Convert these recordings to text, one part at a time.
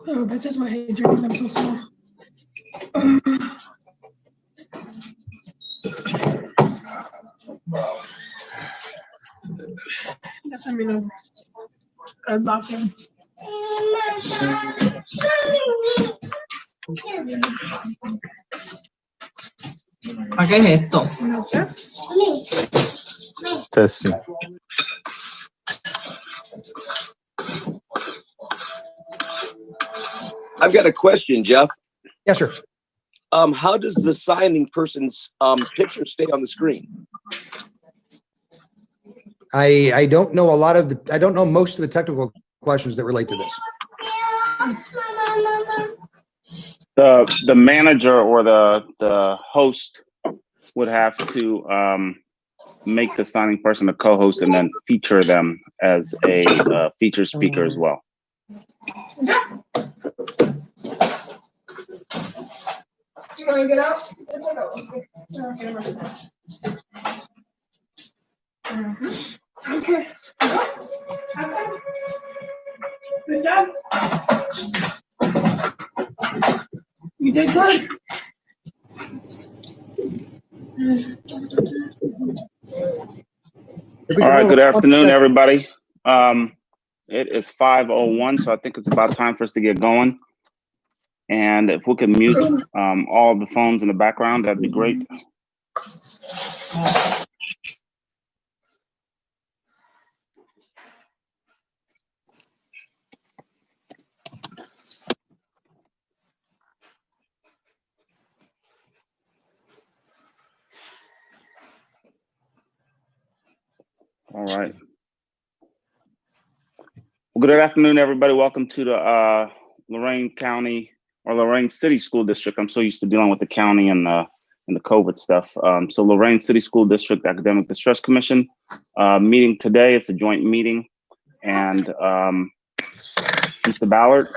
Oh, that's just my head drinking. I'm so sorry. Let me know. I'm blocking. ¿Qué es esto? Testing. I've got a question, Jeff. Yes, sir. How does the signing person's picture stay on the screen? I don't know I don't know most of the technical questions that relate to this. The manager or the host would have to make the signing person a co-host and then feature them as a featured speaker as well. You want to get out? Okay. Good job. You did good. All right, good afternoon, everybody. It is 5:01, so I think it's about time for us to get going. And if we can mute all the phones in the background, that'd be great. All right. Well, good afternoon, everybody. Welcome to the Lorain County or Lorain City School District. I'm so used to dealing with the county and the COVID stuff. So Lorain City School District Academic Distress Commission meeting today. It's a joint meeting. And Mr. Ballard,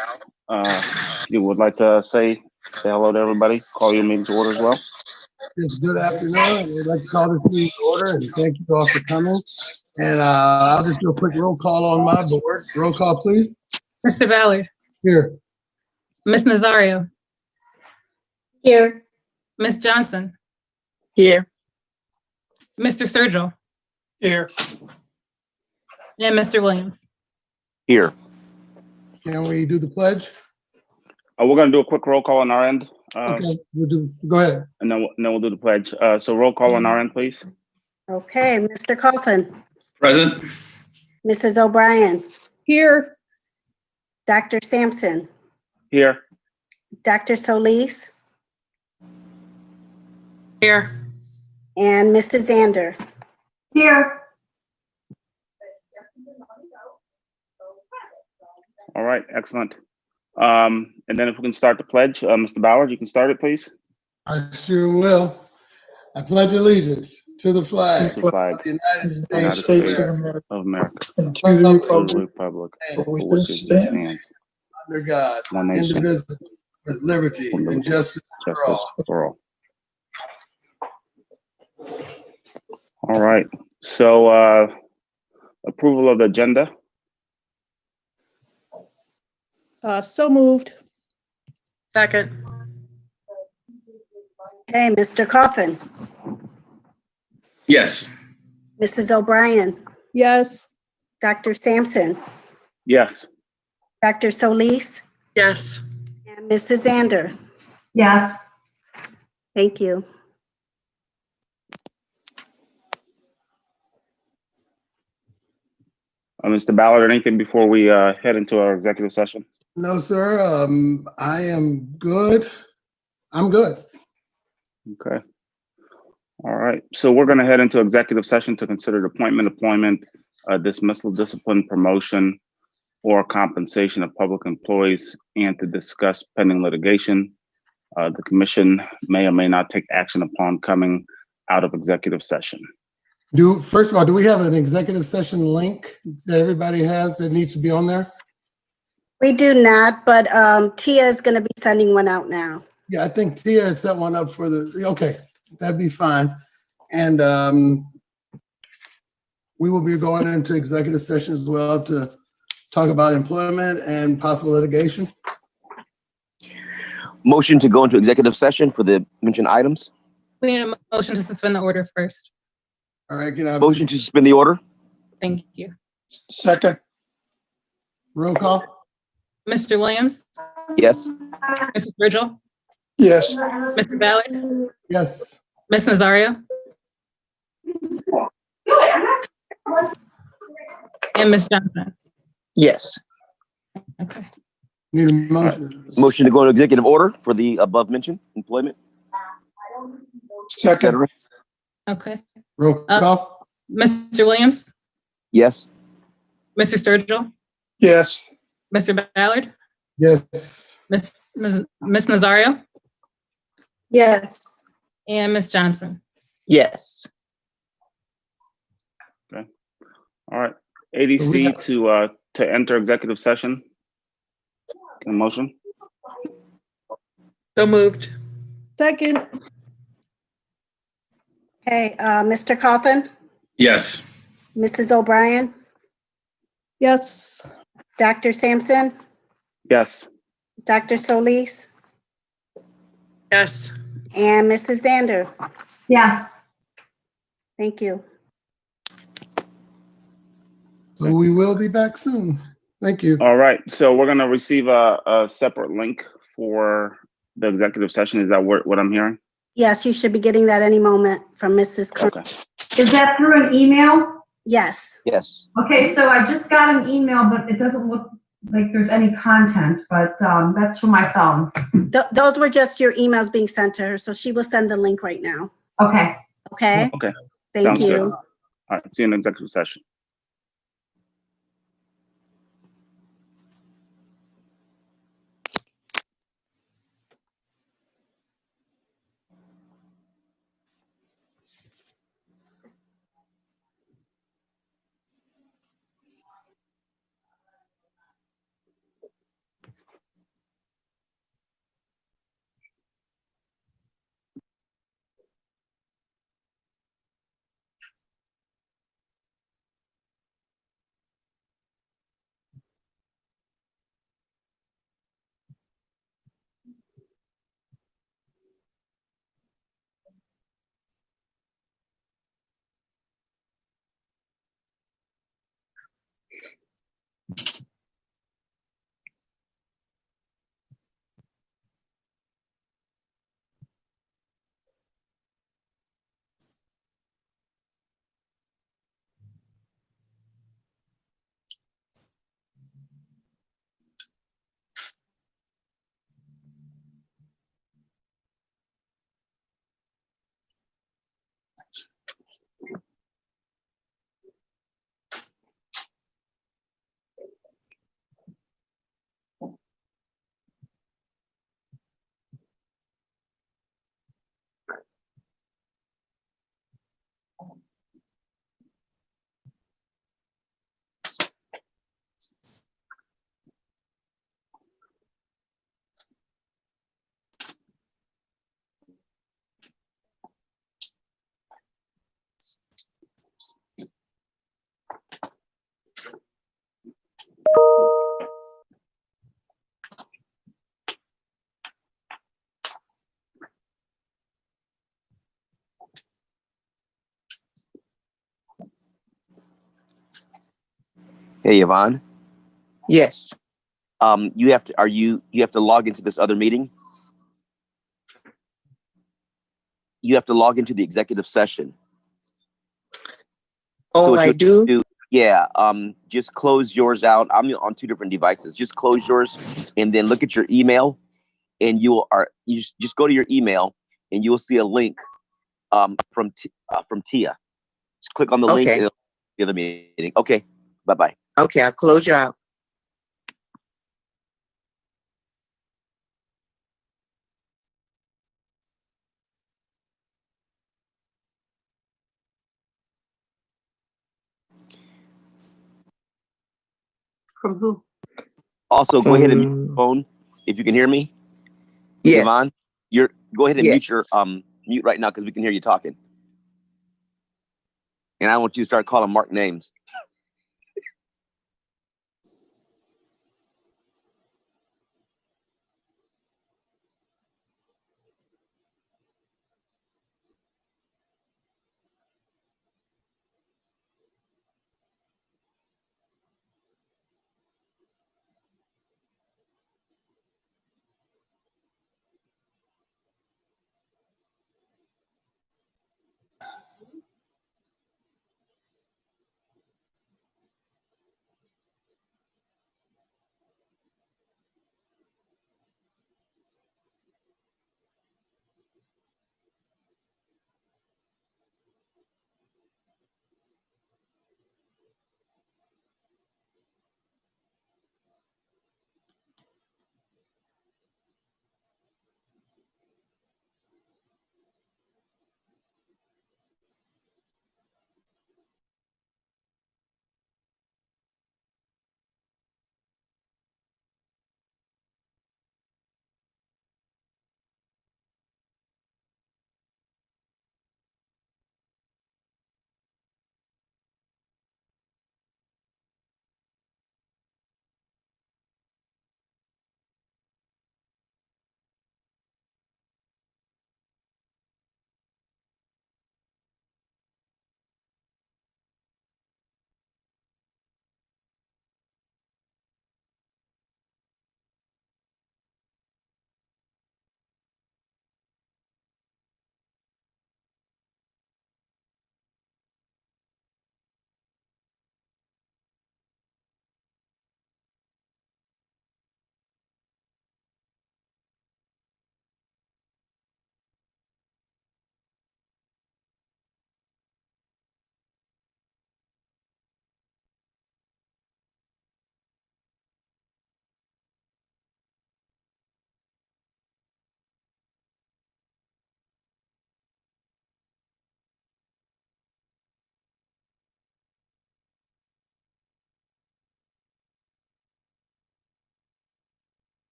you would like to say hello to everybody, call your meeting to order as well. Yes, good afternoon. I'd like to call this meeting to order and thank you all for coming. And I'll just do a quick roll call on my board. Roll call, please. Mr. Ballard. Here. Ms. Nazario. Here. Ms. Johnson. Here. Mr. Sturgill. Here. And Mr. Williams. Here. Can we do the pledge? We're going to do a quick roll call on our end. Okay, go ahead. And then we'll do the pledge. So roll call on our end, please. Okay, Mr. Coughlin. Present. Mrs. O'Brien. Here. Dr. Sampson. Here. Dr. Solis. Here. And Mrs. Zander. Here. All right, excellent. And then if we can start the pledge, Mr. Ballard, you can start it, please. I sure will. I pledge allegiance to the flag The flag. of the United United States States of America. And to the To the republic for which for which it it stands, stands, under God, one nation, indivisible, with liberty and justice for justice all. for all. All right, so approval of the agenda. So moved. Second. Okay, Mr. Coughlin. Yes. Mrs. O'Brien. Yes. Dr. Sampson. Yes. Dr. Solis. Yes. And Mrs. Zander. Yes. Thank you. Mr. Ballard, anything before we head into our executive session? No, sir. I am good. I'm good. Okay. All right. So we're going to head into executive session to consider the appointment, employment, dismissal, discipline, promotion, or compensation of public employees, and to discuss pending litigation. The commission may or may not take action upon coming out of executive session. First of all, do we have an executive session link that everybody has that needs to be on there? We do not, but Tia is going to be sending one out now. Yeah, I think Tia has set one up for okay, that'd be fine. And we will be going into executive session as well to talk about employment and possible litigation. Motion to go into executive session for the mentioned items. We need a motion to suspend the order first. All right, can I have Motion to suspend the order. Thank you. second? Roll call? Mr. Williams, Yes. Mr. Virgil, Yes. Mr. Ballard, Yes. Ms. Nazario, and Ms. Johnson. Yes. Okay. Need a motion? Motion to go into executive order for the above mentioned employment, Second. etc. Okay. Roll call? Mr. Williams, Yes. Mr. Sturgill, Yes. Mr. Ballard, Yes. Ms. Nazario, Yes. and Ms. Johnson. Yes. All right. ADC to enter executive session. Can I motion? So moved. Second. Okay, Mr. Coffin, Yes. Mrs. O'Brien, Yes. Dr. Sampson, Yes. Dr. Solis, Yes. and Mrs. Zander. Yes. Thank you. So we will be back soon. Thank you. All right. So we're gonna receive a separate link for the executive session. Is that what I'm hearing? Yes, you should be getting that any moment from Mrs. Kern. Okay. Is that through an email? Yes. Yes. Okay, so I just got an email, but it doesn't look like there's any content, but that's from my phone. Those were just your emails being sent to her, so she will send the link right now. Okay. Okay? Okay. Thank Sounds good. you. All right. See you in executive session. Hey, Yvonne. Yes. You have to log into this other meeting. You have to log into the executive session. Oh, what I you'll do? Yeah. Just close yours out. I'm on two different devices. Just close yours and then look at your email, and you just go to your email and you'll see a link from Tia. Just click on the link Okay. and the other meeting. Okay. Bye-bye. Okay, I'll close you out. From who? Also, go ahead and mute your phone if you can hear me. Yes. Yvonne, go ahead and mute your Yes. mute right now because we can hear you talking. And I want you to start calling Mark names.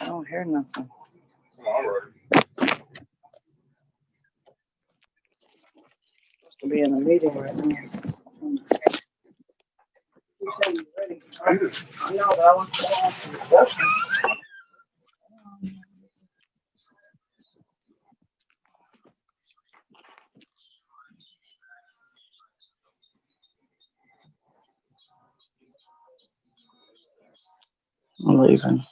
I don't hear nothing. Supposed to be in a meeting right now. I know that one. I'm leaving.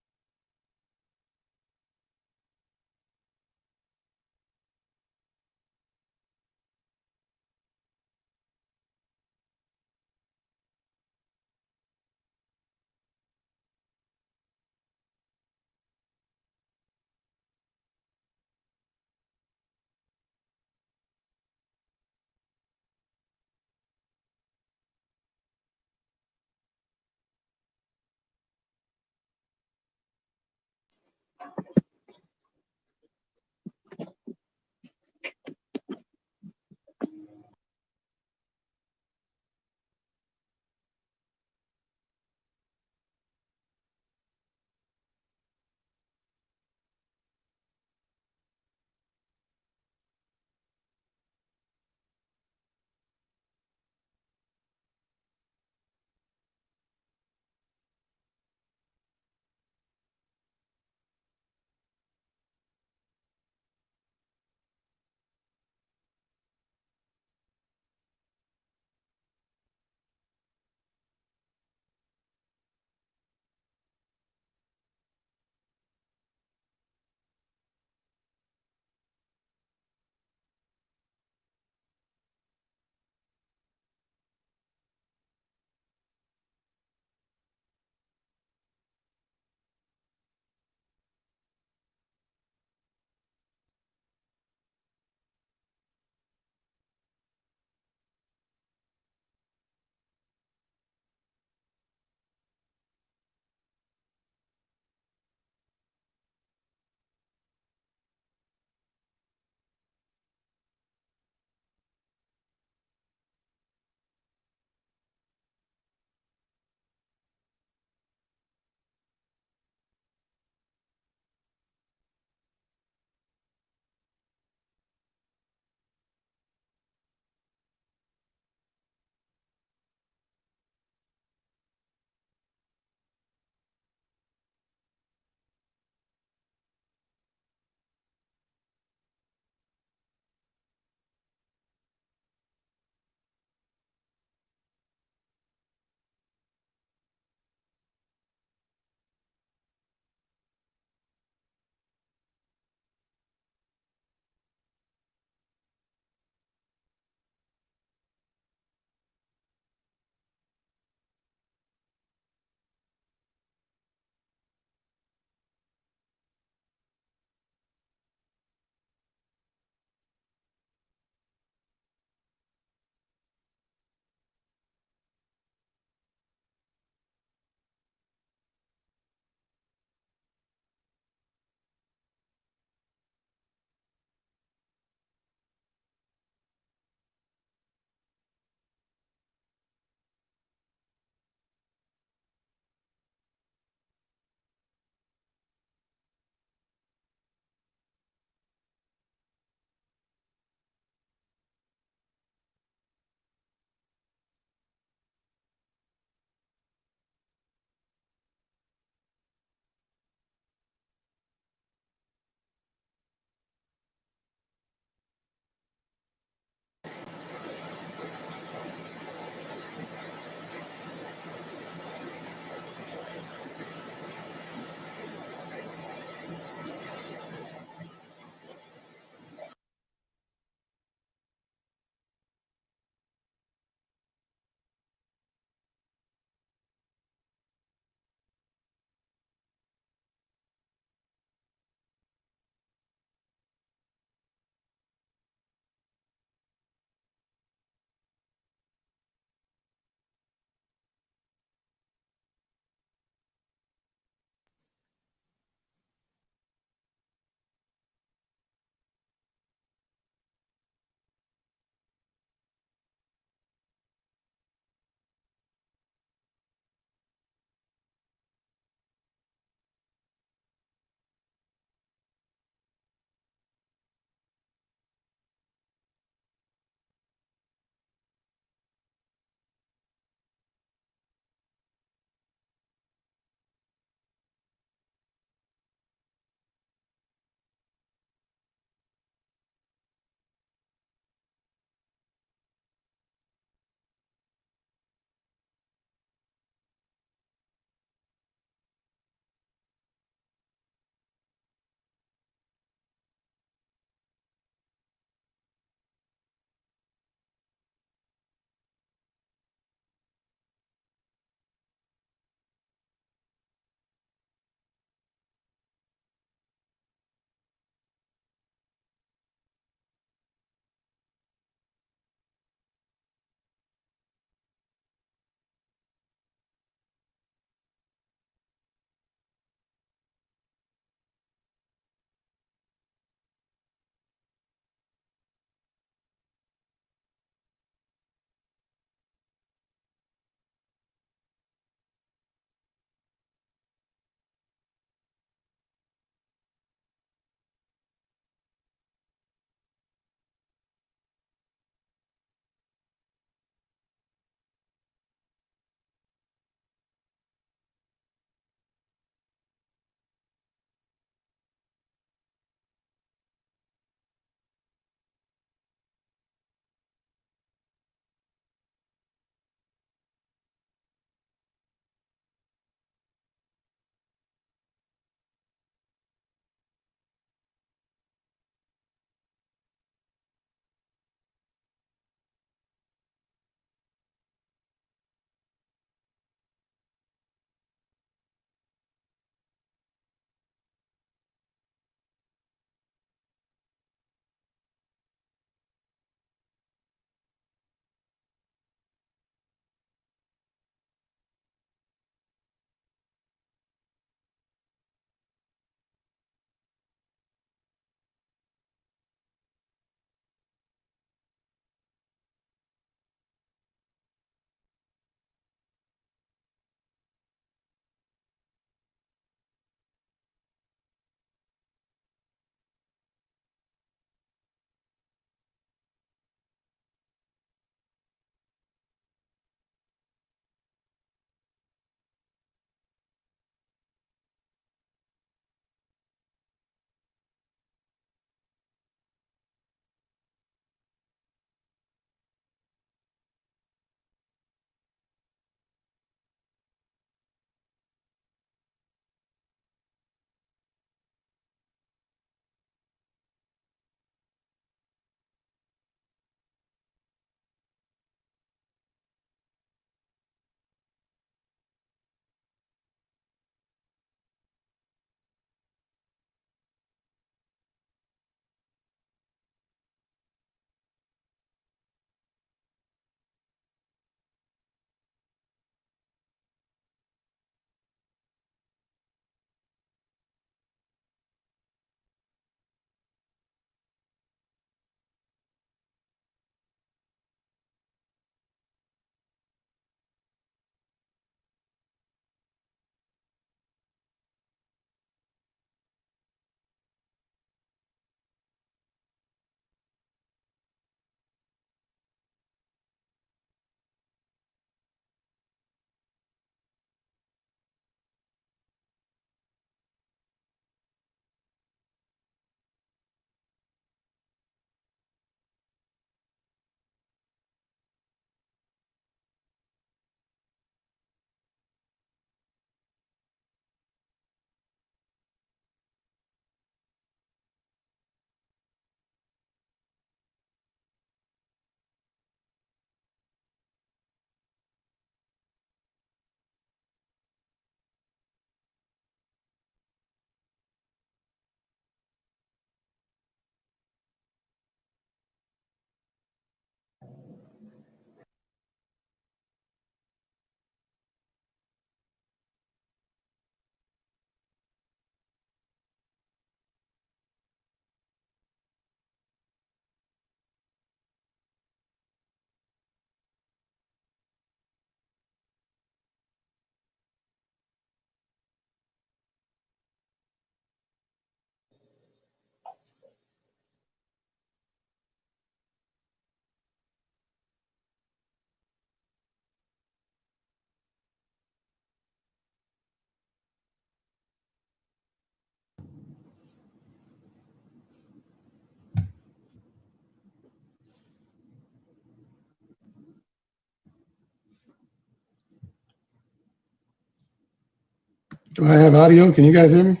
Do I have audio? Can you guys hear me?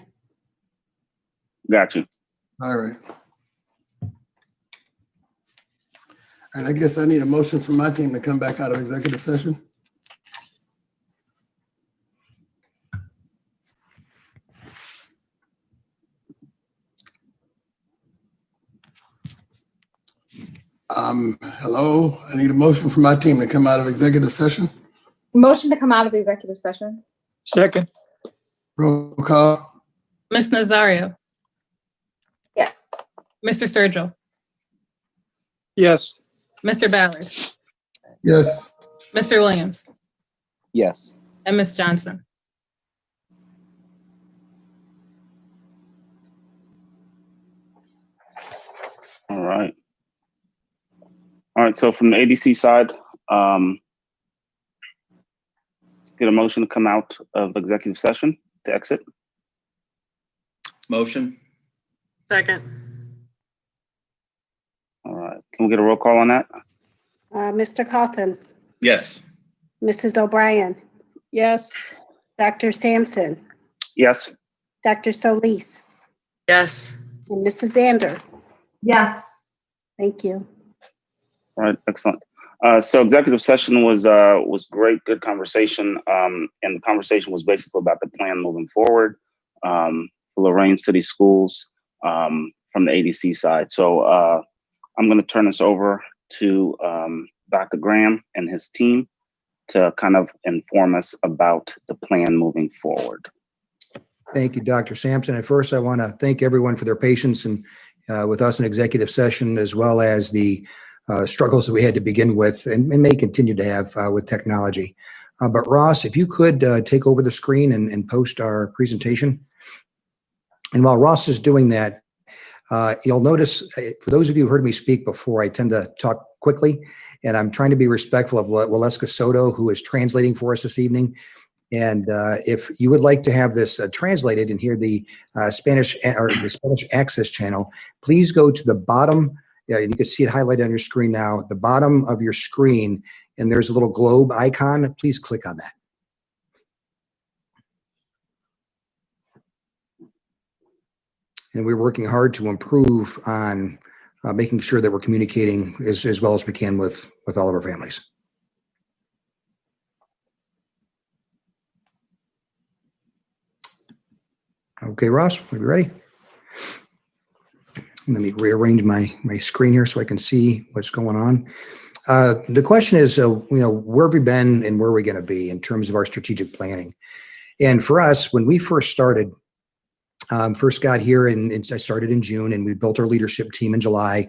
Got you. All right. And I guess I need a motion from my team to come back out of executive session. Hello, I need a motion from my team to come out of executive session. Motion to come out of executive session. Second. Roll call. Ms. Nazario, Yes. Mr. Sturgill, Yes. Mr. Ballard, Yes. Mr. Williams, Yes. and Ms. Johnson. All right. All right, so from the ADC side, let's get a motion to come out of executive session to exit. Motion. Second. All right, can we get a roll call on that? Mr. Cawthon, Yes. Mrs. O'Brien, Yes. Dr. Sampson, Yes. Dr. Solis, Yes. and Mrs. Zander. Yes. Thank you. All right, excellent. So executive session was great, good conversation. And the conversation was basically about the plan moving forward, for Lorain City Schools, from the ADC side. So I'm going to turn this over to Dr. Graham and his team to kind of inform us about the plan moving forward. Thank you, Dr. Sampson. At first, I want to thank everyone for their patience and with us in executive session, as well as the struggles that we had to begin with and may continue to have with technology. But Ross, if you could take over the screen and post our presentation. And while Ross is doing that, you'll notice, for those of you who heard me speak before, I tend to talk quickly, and I'm trying to be respectful of Waleska Soto, who is translating for us this evening. And if you would like to have this translated and hear the Spanish or the Spanish Access channel, please go to the bottom. Yeah, you can see it highlighted on your screen now. At the bottom of your screen, and there's a little globe icon. Please click on that. And we're working hard to improve on making sure that we're communicating as well as we can with all of our families. Okay, Ross, are we ready? Let me rearrange my screen here so I can see what's going on. The question is, where have we been and where are we going to be in terms of our strategic planning? And for us, when we first started, first got here, and I started in June, and we built our leadership team in July.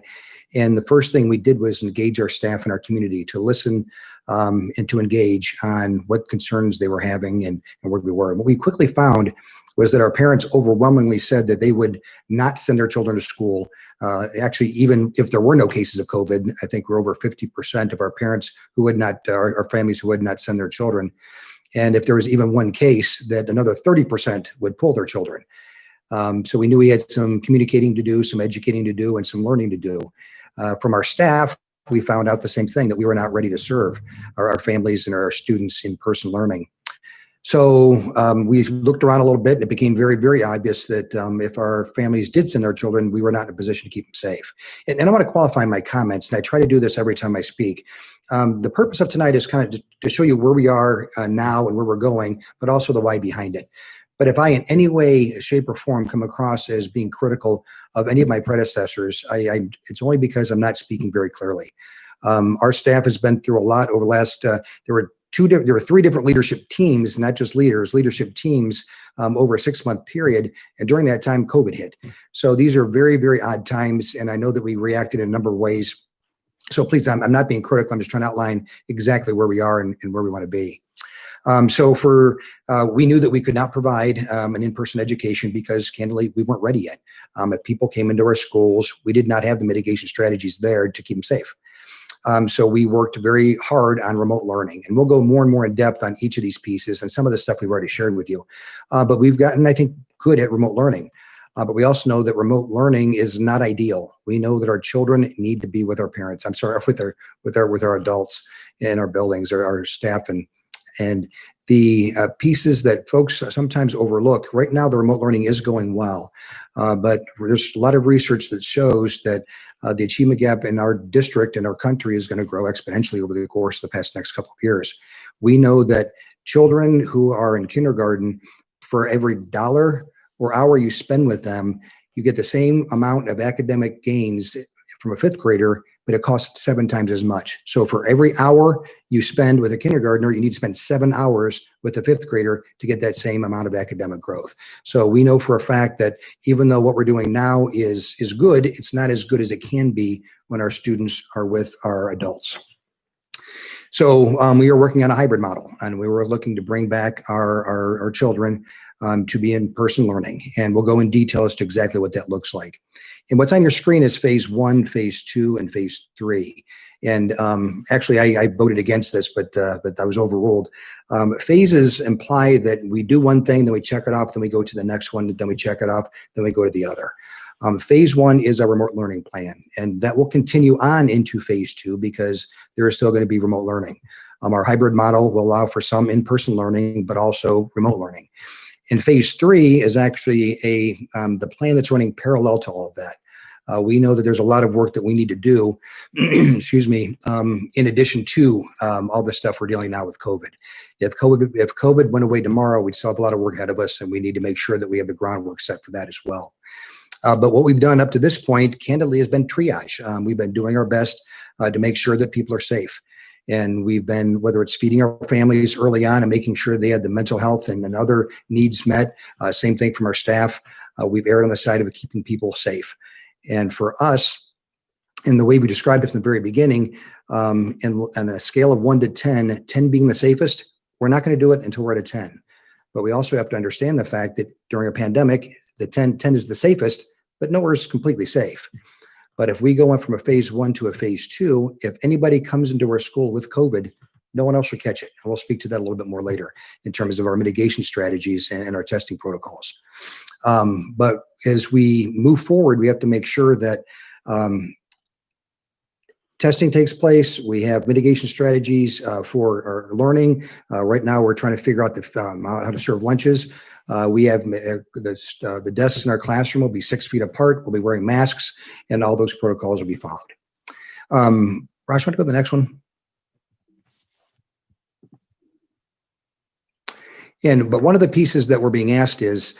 And the first thing we did was engage our staff and our community to listen and to engage on what concerns they were having and where we were. And what we quickly found was that our parents overwhelmingly said that they would not send their children to school. Actually, even if there were no cases of COVID, I think we're over 50% of our parents who would not, our families who would not send their children. And if there was even one case, that another 30% would pull their children. So we knew we had some communicating to do, some educating to do, and some learning to do. From our staff, we found out the same thing, that we were not ready to serve our families and our students in person learning. So we looked around a little bit, and it became very, very obvious that if our families did send their children, we were not in a position to keep them safe. And I want to qualify my comments, and I try to do this every time I speak. The purpose of tonight is kind of to show you where we are now and where we're going, but also the why behind it. But if I in any way, shape, or form come across as being critical of any of my predecessors, it's only because I'm not speaking very clearly. Our staff has been through a lot over the last, there were 3 different leadership teams, not just leaders, leadership teams over a 6-month period. And during that time, COVID hit. So these are very, very odd times. And I know that we reacted in a number of ways. So please, I'm not being critical. I'm just trying to outline exactly where we are and where we want to be. So we knew that we could not provide an in-person education because, candidly, we weren't ready yet. If people came into our schools, we did not have the mitigation strategies there to keep them safe. So we worked very hard on remote learning, and we'll go more and more in depth on each of these pieces and some of the stuff we've already shared with you. But we've gotten, I think, good at remote learning. But we also know that remote learning is not ideal. We know that our children need to be with our parents. I'm sorry, with our adults in our buildings or our staff, and The pieces that folks sometimes overlook, right now the remote learning is going well, but there's a lot of research that shows that the achievement gap in our district and our country is going to grow exponentially over the course of the next couple of years. We know that children who are in kindergarten, for every dollar or hour you spend with them, you get the same amount of academic gains from a fifth grader, but it costs 7 times as much. So for every hour you spend with a kindergartner, you need to spend 7 hours with a fifth grader to get that same amount of academic growth. So we know for a fact that even though what we're doing now is good, it's not as good as it can be when our students are with our adults. So we are working on a hybrid model, and we were looking to bring back our children to be in-person learning. And we'll go in detail as to exactly what that looks like. And what's on your screen is phase 1, phase 2, and phase 3. And actually, I voted against this, but I was overruled. Phases imply that we do one thing, then we check it off, then we go to the next one, then we check it off, then we go to the other. Phase 1 is our remote learning plan, and that will continue on into phase 2 because there is still going to be remote learning. Our hybrid model will allow for some in-person learning, but also remote learning. And phase 3 is actually the plan that's running parallel to all of that. We know that there's a lot of work that we need to do, excuse me, in addition to all the stuff we're dealing now with COVID. If COVID went away tomorrow, we'd still have a lot of work ahead of us, and we need to make sure that we have the groundwork set for that as well. But what we've done up to this point, candidly, has been triage. We've been doing our best to make sure that people are safe. And we've been, whether it's feeding our families early on and making sure they had the mental health and other needs met, same thing from our staff, we've erred on the side of keeping people safe. And for us, in the way we described it from the very beginning, and on a scale of 1 to 10, 10 being the safest, we're not going to do it until we're at a 10. But we also have to understand the fact that during a pandemic, the 10 is the safest, but nowhere is completely safe. But if we go on from a phase 1 to a phase 2, if anybody comes into our school with COVID, no one else should catch it. And we'll speak to that a little bit more later in terms of our mitigation strategies and our testing protocols. But as we move forward, we have to make sure that testing takes place. We have mitigation strategies for our learning. Right now, we're trying to figure out how to serve lunches. We have the desks in our classroom will be 6 feet apart. We'll be wearing masks, and all those protocols will be followed. Raj, want to go to the next one? But one of the pieces that we're being asked is,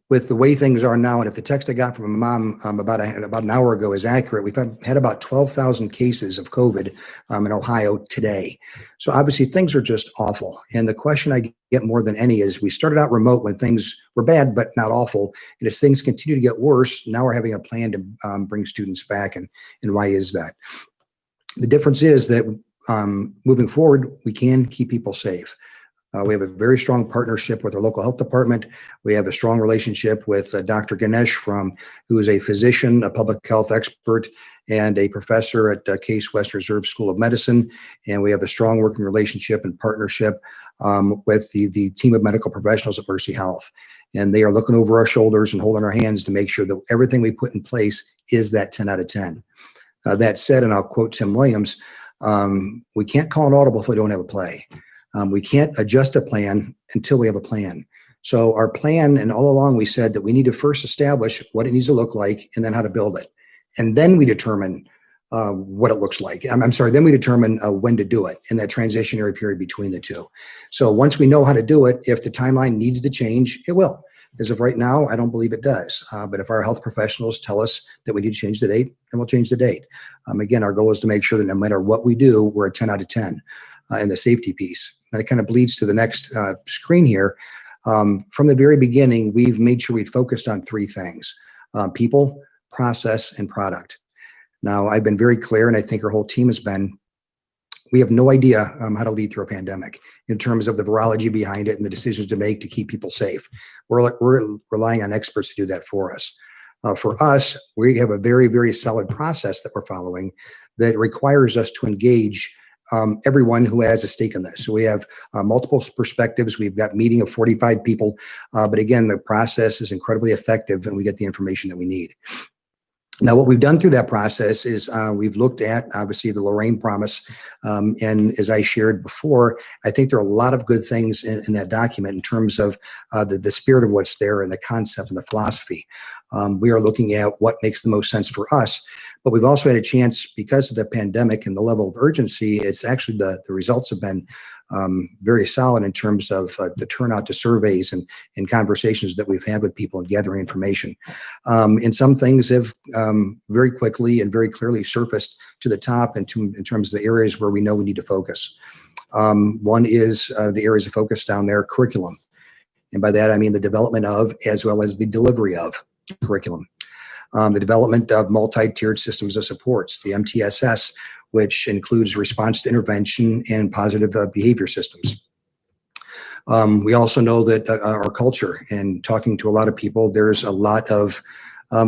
with the way things are now, and if the text I got from my mom about an hour ago is accurate, we've had about 12,000 cases of COVID in Ohio today. So obviously things are just awful. And the question I get more than any is, we started out remote when things were bad, but not awful. And as things continue to get worse, now we're having a plan to bring students back. And why is that? The difference is that moving forward, we can keep people safe. We have a very strong partnership with our local health department. We have a strong relationship with Dr. Ganesh, who is a physician, a public health expert, and a professor at Case West Reserve School of Medicine. And we have a strong working relationship and partnership with the team of medical professionals at Mercy Health. And they are looking over our shoulders and holding our hands to make sure that everything we put in place is that 10 out of 10. That said, and I'll quote Tim Williams, we can't call an audible if we don't have a play. We can't adjust a plan until we have a plan. So our plan, and all along we said that we need to first establish what it needs to look like and then how to build it. And then we determine what it looks like. Then we determine when to do it in that transitionary period between the two. So once we know how to do it, if the timeline needs to change, it will. As of right now, I don't believe it does. But if our health professionals tell us that we need to change the date, then we'll change the date. Again, our goal is to make sure that no matter what we do, we're a 10 out of 10 in the safety piece. And it kind of bleeds to the next screen here. From the very beginning, we've made sure we focused on 3 things: people, process, and product. Now, I've been very clear, and I think our whole team has been, we have no idea how to lead through a pandemic in terms of the virology behind it and the decisions to make to keep people safe. We're relying on experts to do that for us. For us, we have a very, very solid process that we're following that requires us to engage everyone who has a stake in this. So we have multiple perspectives. We've got a meeting of 45 people, but again, the process is incredibly effective and we get the information that we need. Now, what we've done through that process is we've looked at, obviously, the Lorain promise. And as I shared before, I think there are a lot of good things in that document in terms of the spirit of what's there and the concept and the philosophy. We are looking at what makes the most sense for us. But we've also had a chance, because of the pandemic and the level of urgency, it's actually the results have been very solid in terms of the turnout to surveys and conversations that we've had with people and gathering information. And some things have very quickly and very clearly surfaced to the top in terms of the areas where we know we need to focus. One is the areas of focus down there, curriculum. And by that, I mean the development of, as well as the delivery of curriculum. The development of multi-tiered systems of supports, the MTSS, which includes response to intervention and positive behavior systems. We also know that our culture, and talking to a lot of people, there's a lot of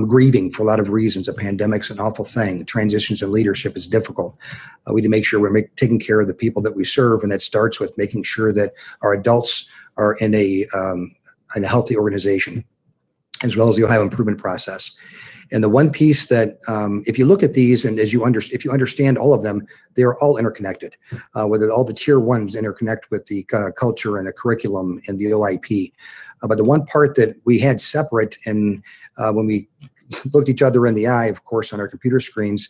grieving for a lot of reasons. A pandemic's an awful thing. Transitions in leadership is difficult. We need to make sure we're taking care of the people that we serve, and that starts with making sure that our adults are in a healthy organization, as well as the Ohio improvement process. And the one piece that, if you look at these, and if you understand all of them, they are all interconnected. Whether all the tier ones interconnect with the culture and the curriculum and the OIP. But the one part that we had separate, and when we looked each other in the eye, of course, on our computer screens,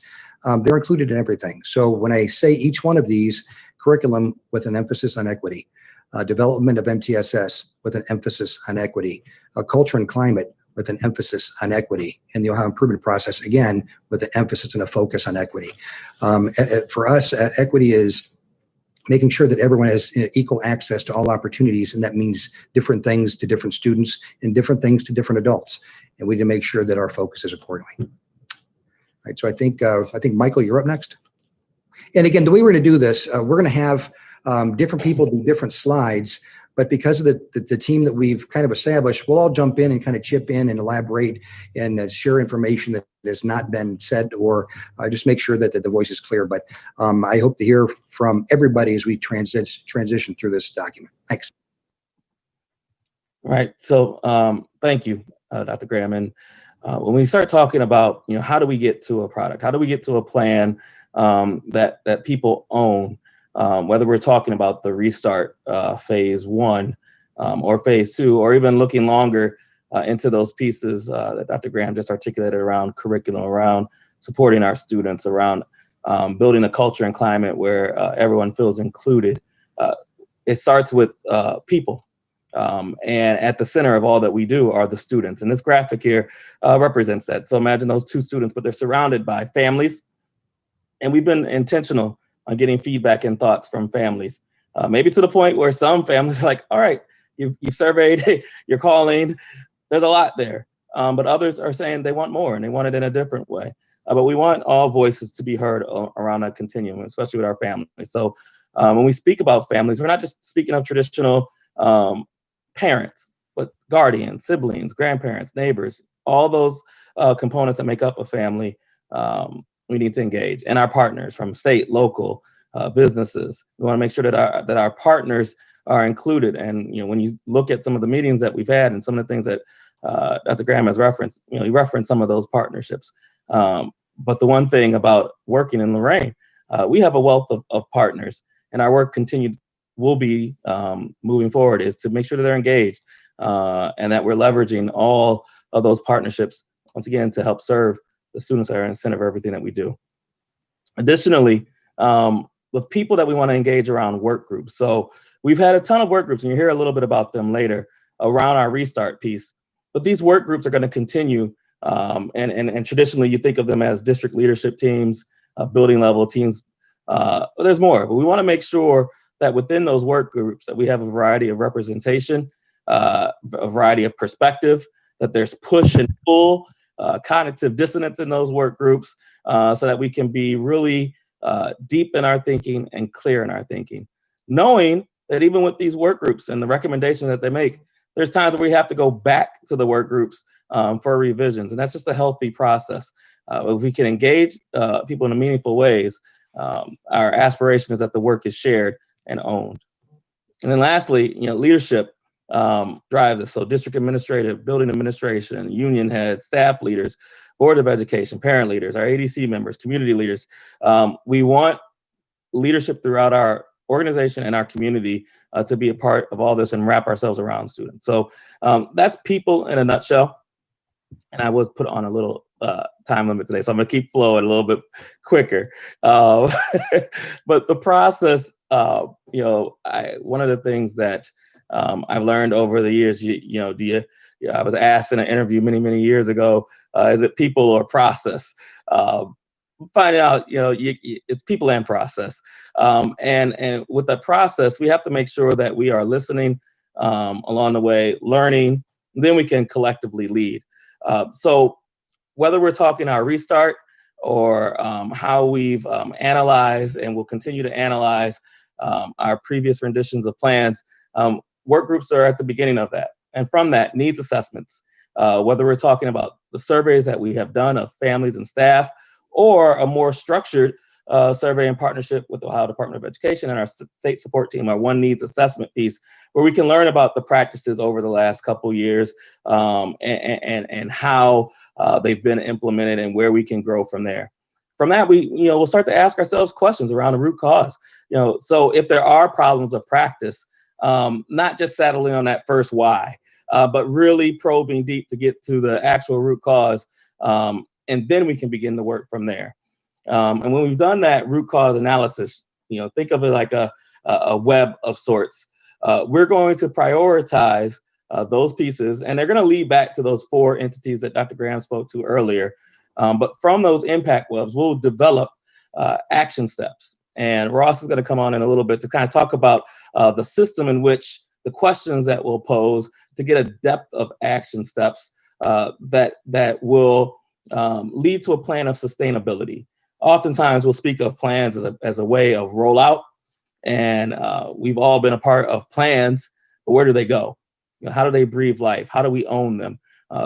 they're included in everything. So when I say each one of these, curriculum with an emphasis on equity, development of MTSS with an emphasis on equity, culture and climate with an emphasis on equity, and the Ohio improvement process, again, with an emphasis and a focus on equity. For us, equity is making sure that everyone has equal access to all opportunities, and that means different things to different students and different things to different adults. And we need to make sure that our focus is accordingly. All right, so I think Michael, you're up next. And again, the way we're going to do this, we're going to have different people do different slides. But because of the team that we've kind of established, we'll all jump in and kind of chip in and elaborate and share information that has not been said, or just make sure that the voice is clear. But I hope to hear from everybody as we transition through this document. Thanks. Right. So thank you, Dr. Graham. And when we start talking about, how do we get to a product? How do we get to a plan that people own? Whether we're talking about the restart phase 1 or phase 2, or even looking longer into those pieces that Dr. Graham just articulated around curriculum, around supporting our students, around building a culture and climate where everyone feels included. It starts with people. And at the center of all that we do are the students. And this graphic here represents that. So imagine those two students, but they're surrounded by families. And we've been intentional on getting feedback and thoughts from families, maybe to the point where some families are like, all right, you surveyed, you're calling, there's a lot there. But others are saying they want more and they want it in a different way. But we want all voices to be heard around a continuum, especially with our families. So when we speak about families, we're not just speaking of traditional parents, but guardians, siblings, grandparents, neighbors, all those components that make up a family. We need to engage, and our partners from state, local, businesses. We want to make sure that our partners are included. And when you look at some of the meetings that we've had and some of the things that Dr. Graham has referenced, he referenced some of those partnerships. But the one thing about working in Lorain, we have a wealth of partners, and our work will be moving forward is to make sure that they're engaged and that we're leveraging all of those partnerships once again to help serve the students that are in the center of everything that we do. Additionally, the people that we want to engage around work groups. So we've had a ton of work groups, and you'll hear a little bit about them later around our restart piece. But these work groups are going to continue, and traditionally you think of them as district leadership teams, building level teams. There's more, but we want to make sure that within those work groups that we have a variety of representation, a variety of perspective, that there's push and pull, cognitive dissonance in those work groups, so that we can be really deep in our thinking and clear in our thinking. Knowing that even with these work groups and the recommendations that they make, there's times where we have to go back to the work groups for revisions, and that's just a healthy process. If we can engage people in meaningful ways, our aspiration is that the work is shared and owned. And then lastly, leadership drives us. So district administrative, building administration, union heads, staff leaders, Board of Education, parent leaders, our ADC members, community leaders. We want leadership throughout our organization and our community to be a part of all this and wrap ourselves around students. So that's people in a nutshell. And I was put on a little time limit today, so I'm gonna keep flowing a little bit quicker. But the process, one of the things that I've learned over the years, I was asked in an interview many years ago, is it people or process? Finding out, it's people and process. And with that process, we have to make sure that we are listening along the way, learning, then we can collectively lead. So whether we're talking our restart or how we've analyzed and will continue to analyze our previous renditions of plans, work groups are at the beginning of that. And from that, needs assessments, whether we're talking about the surveys that we have done of families and staff, or a more structured survey in partnership with the Ohio Department of Education and our state support team, our one needs assessment piece, where we can learn about the practices over the last couple years and how they've been implemented and where we can grow from there. From that, we'll start to ask ourselves questions around the root cause. So if there are problems of practice, not just settling on that first why, but really probing deep to get to the actual root cause. And then we can begin to work from there. And when we've done that root cause analysis, think of it like a web of sorts. We're going to prioritize those pieces, and they're going to lead back to those 4 entities that Dr. Graham spoke to earlier. But from those impact webs, we'll develop action steps. And Ross is going to come on in a little bit to kind of talk about the system in which the questions that we'll pose to get a depth of action steps that will lead to a plan of sustainability. Oftentimes we'll speak of plans as a way of rollout, and we've all been a part of plans, but where do they go? How do they breathe life? How do we own them?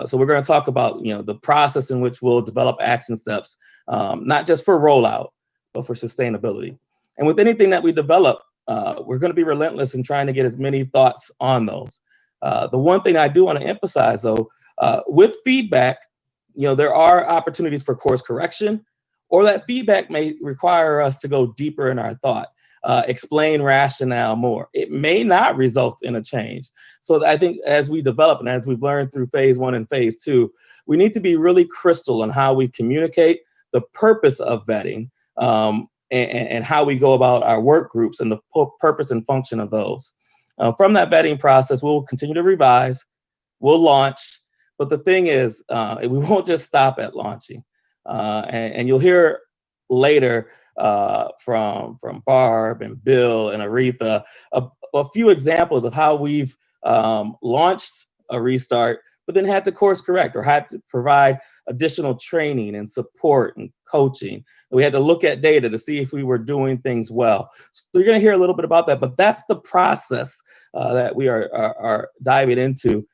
So we're going to talk about the process in which we'll develop action steps, not just for rollout, but for sustainability. And with anything that we develop, we're going to be relentless in trying to get as many thoughts on those. The one thing I do want to emphasize, though, with feedback, there are opportunities for course correction, or that feedback may require us to go deeper in our thought, explain rationale more. It may not result in a change. So I think as we develop and as we've learned through phase 1 and phase 2, we need to be really crystal on how we communicate the purpose of vetting and how we go about our work groups and the purpose and function of those. From that vetting process, we'll continue to revise, we'll launch. But the thing is, we won't just stop at launching. And you'll hear later from Barb and Bill and Aretha a few examples of how we've launched a restart, but then had to course correct or had to provide additional training and support and coaching. We had to look at data to see if we were doing things well. So you're going to hear a little bit about that, but that's the process that we are diving into.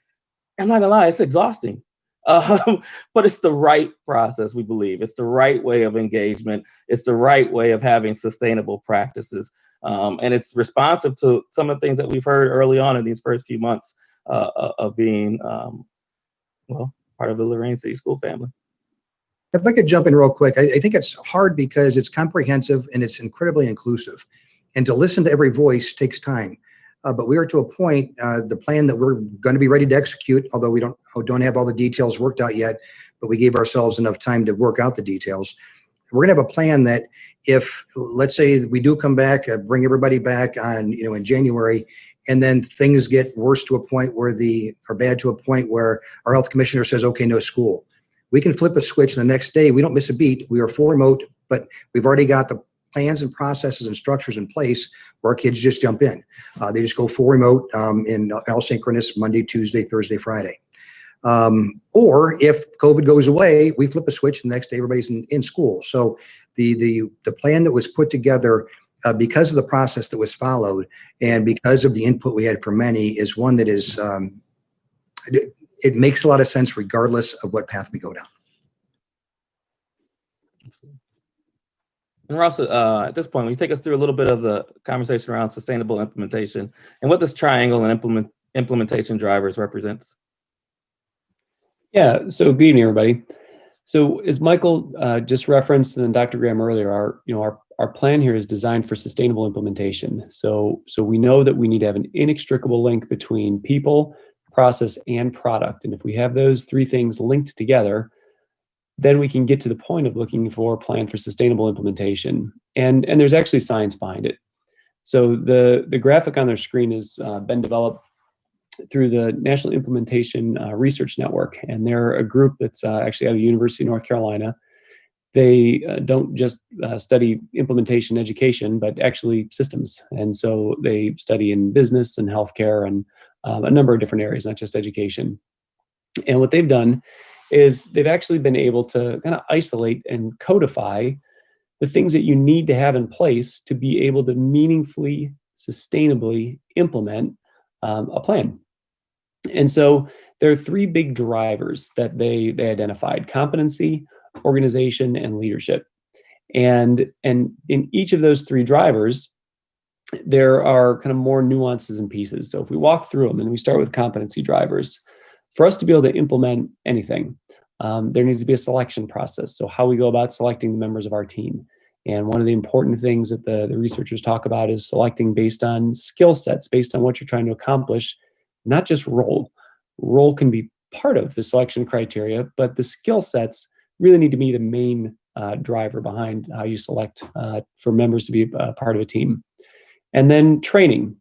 I'm not gonna lie, it's exhausting, but it's the right process, we believe. It's the right way of engagement. It's the right way of having sustainable practices. And it's responsive to some of the things that we've heard early on in these first few months of being, part of the Lorain City School family. If I could jump in real quick, I think it's hard because it's comprehensive and it's incredibly inclusive. And to listen to every voice takes time. But we are to a point, the plan that we're going to be ready to execute, although we don't have all the details worked out yet, but we gave ourselves enough time to work out the details. We're going to have a plan that if, let's say we do come back, bring everybody back on, in January, and then things get worse to a point where or bad to a point where our health commissioner says, okay, no school. We can flip a switch and the next day, we don't miss a beat. We are full remote, but we've already got the plans and processes and structures in place where our kids just jump in. They just go full remote in asynchronous Monday, Tuesday, Thursday, Friday. Or if COVID goes away, we flip a switch and the next day everybody's in school. So the plan that was put together because of the process that was followed and because of the input we had from many is one that is, it makes a lot of sense regardless of what path we go down. And Ross, at this point, will you take us through a little bit of the conversation around sustainable implementation and what this triangle and implementation drivers represents? Yeah, so good evening, everybody. So as Michael just referenced, and then Dr. Graham earlier, our plan here is designed for sustainable implementation. So we know that we need to have an inextricable link between people, process, and product. And if we have those three things linked together, then we can get to the point of looking for a plan for sustainable implementation. And there's actually science behind it. So the graphic on their screen has been developed through the National Implementation Research Network, and they're a group that's actually out of the University of North Carolina. They don't just study implementation education, but actually systems. And so they study in business and healthcare and a number of different areas, not just education. And what they've done is they've actually been able to kind of isolate and codify the things that you need to have in place to be able to meaningfully, sustainably implement a plan. And so there are three big drivers that they identified: competency, organization, and leadership. And in each of those three drivers, there are kind of more nuances and pieces. So if we walk through them and we start with competency drivers, for us to be able to implement anything, there needs to be a selection process. So how we go about selecting the members of our team. And one of the important things that the researchers talk about is selecting based on skill sets, based on what you're trying to accomplish, not just role. Role can be part of the selection criteria, but the skill sets really need to be the main driver behind how you select for members to be a part of a team. And then training.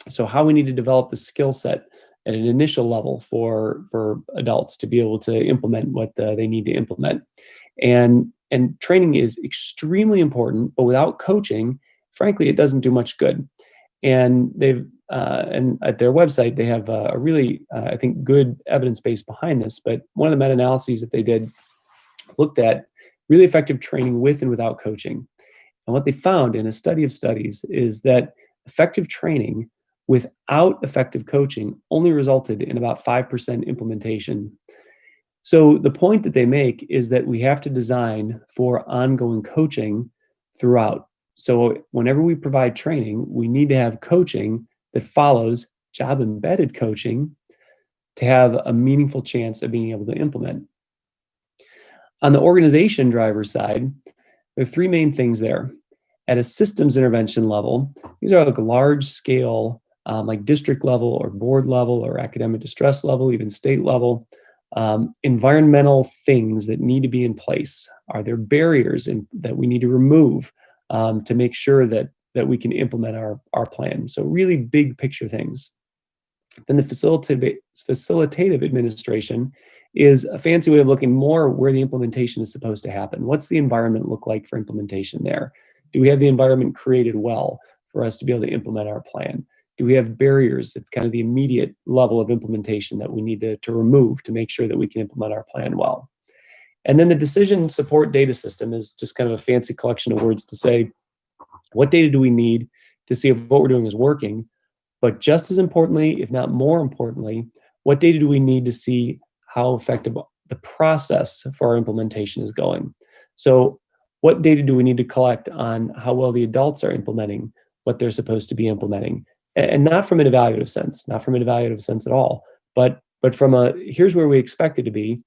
So how we need to develop the skill set at an initial level for adults to be able to implement what they need to implement. And training is extremely important, but without coaching, frankly, it doesn't do much good. And they've and at their website, they have a really, I think, good evidence base behind this. But one of the meta-analyses that they did looked at really effective training with and without coaching. And what they found in a study of studies is that effective training without effective coaching only resulted in about 5% implementation. So the point that they make is that we have to design for ongoing coaching throughout. So whenever we provide training, we need to have coaching that follows job-embedded coaching to have a meaningful chance of being able to implement. On the organization driver side, there are three main things there. At a systems intervention level, these are like large scale, like district level or board level or academic distress level, even state level, environmental things that need to be in place. Are there barriers that we need to remove to make sure that we can implement our plan? So really big picture things. Then the facilitative administration is a fancy way of looking more where the implementation is supposed to happen. What's the environment look like for implementation there? Do we have the environment created well for us to be able to implement our plan? Do we have barriers at kind of the immediate level of implementation that we need to remove to make sure that we can implement our plan well? And then the decision support data system is just kind of a fancy collection of words to say, what data do we need to see if what we're doing is working? But just as importantly, if not more importantly, what data do we need to see how effective the process for our implementation is going? So what data do we need to collect on how well the adults are implementing what they're supposed to be implementing? And not from an evaluative sense, not from an evaluative sense at all, but from a, here's where we expect it to be.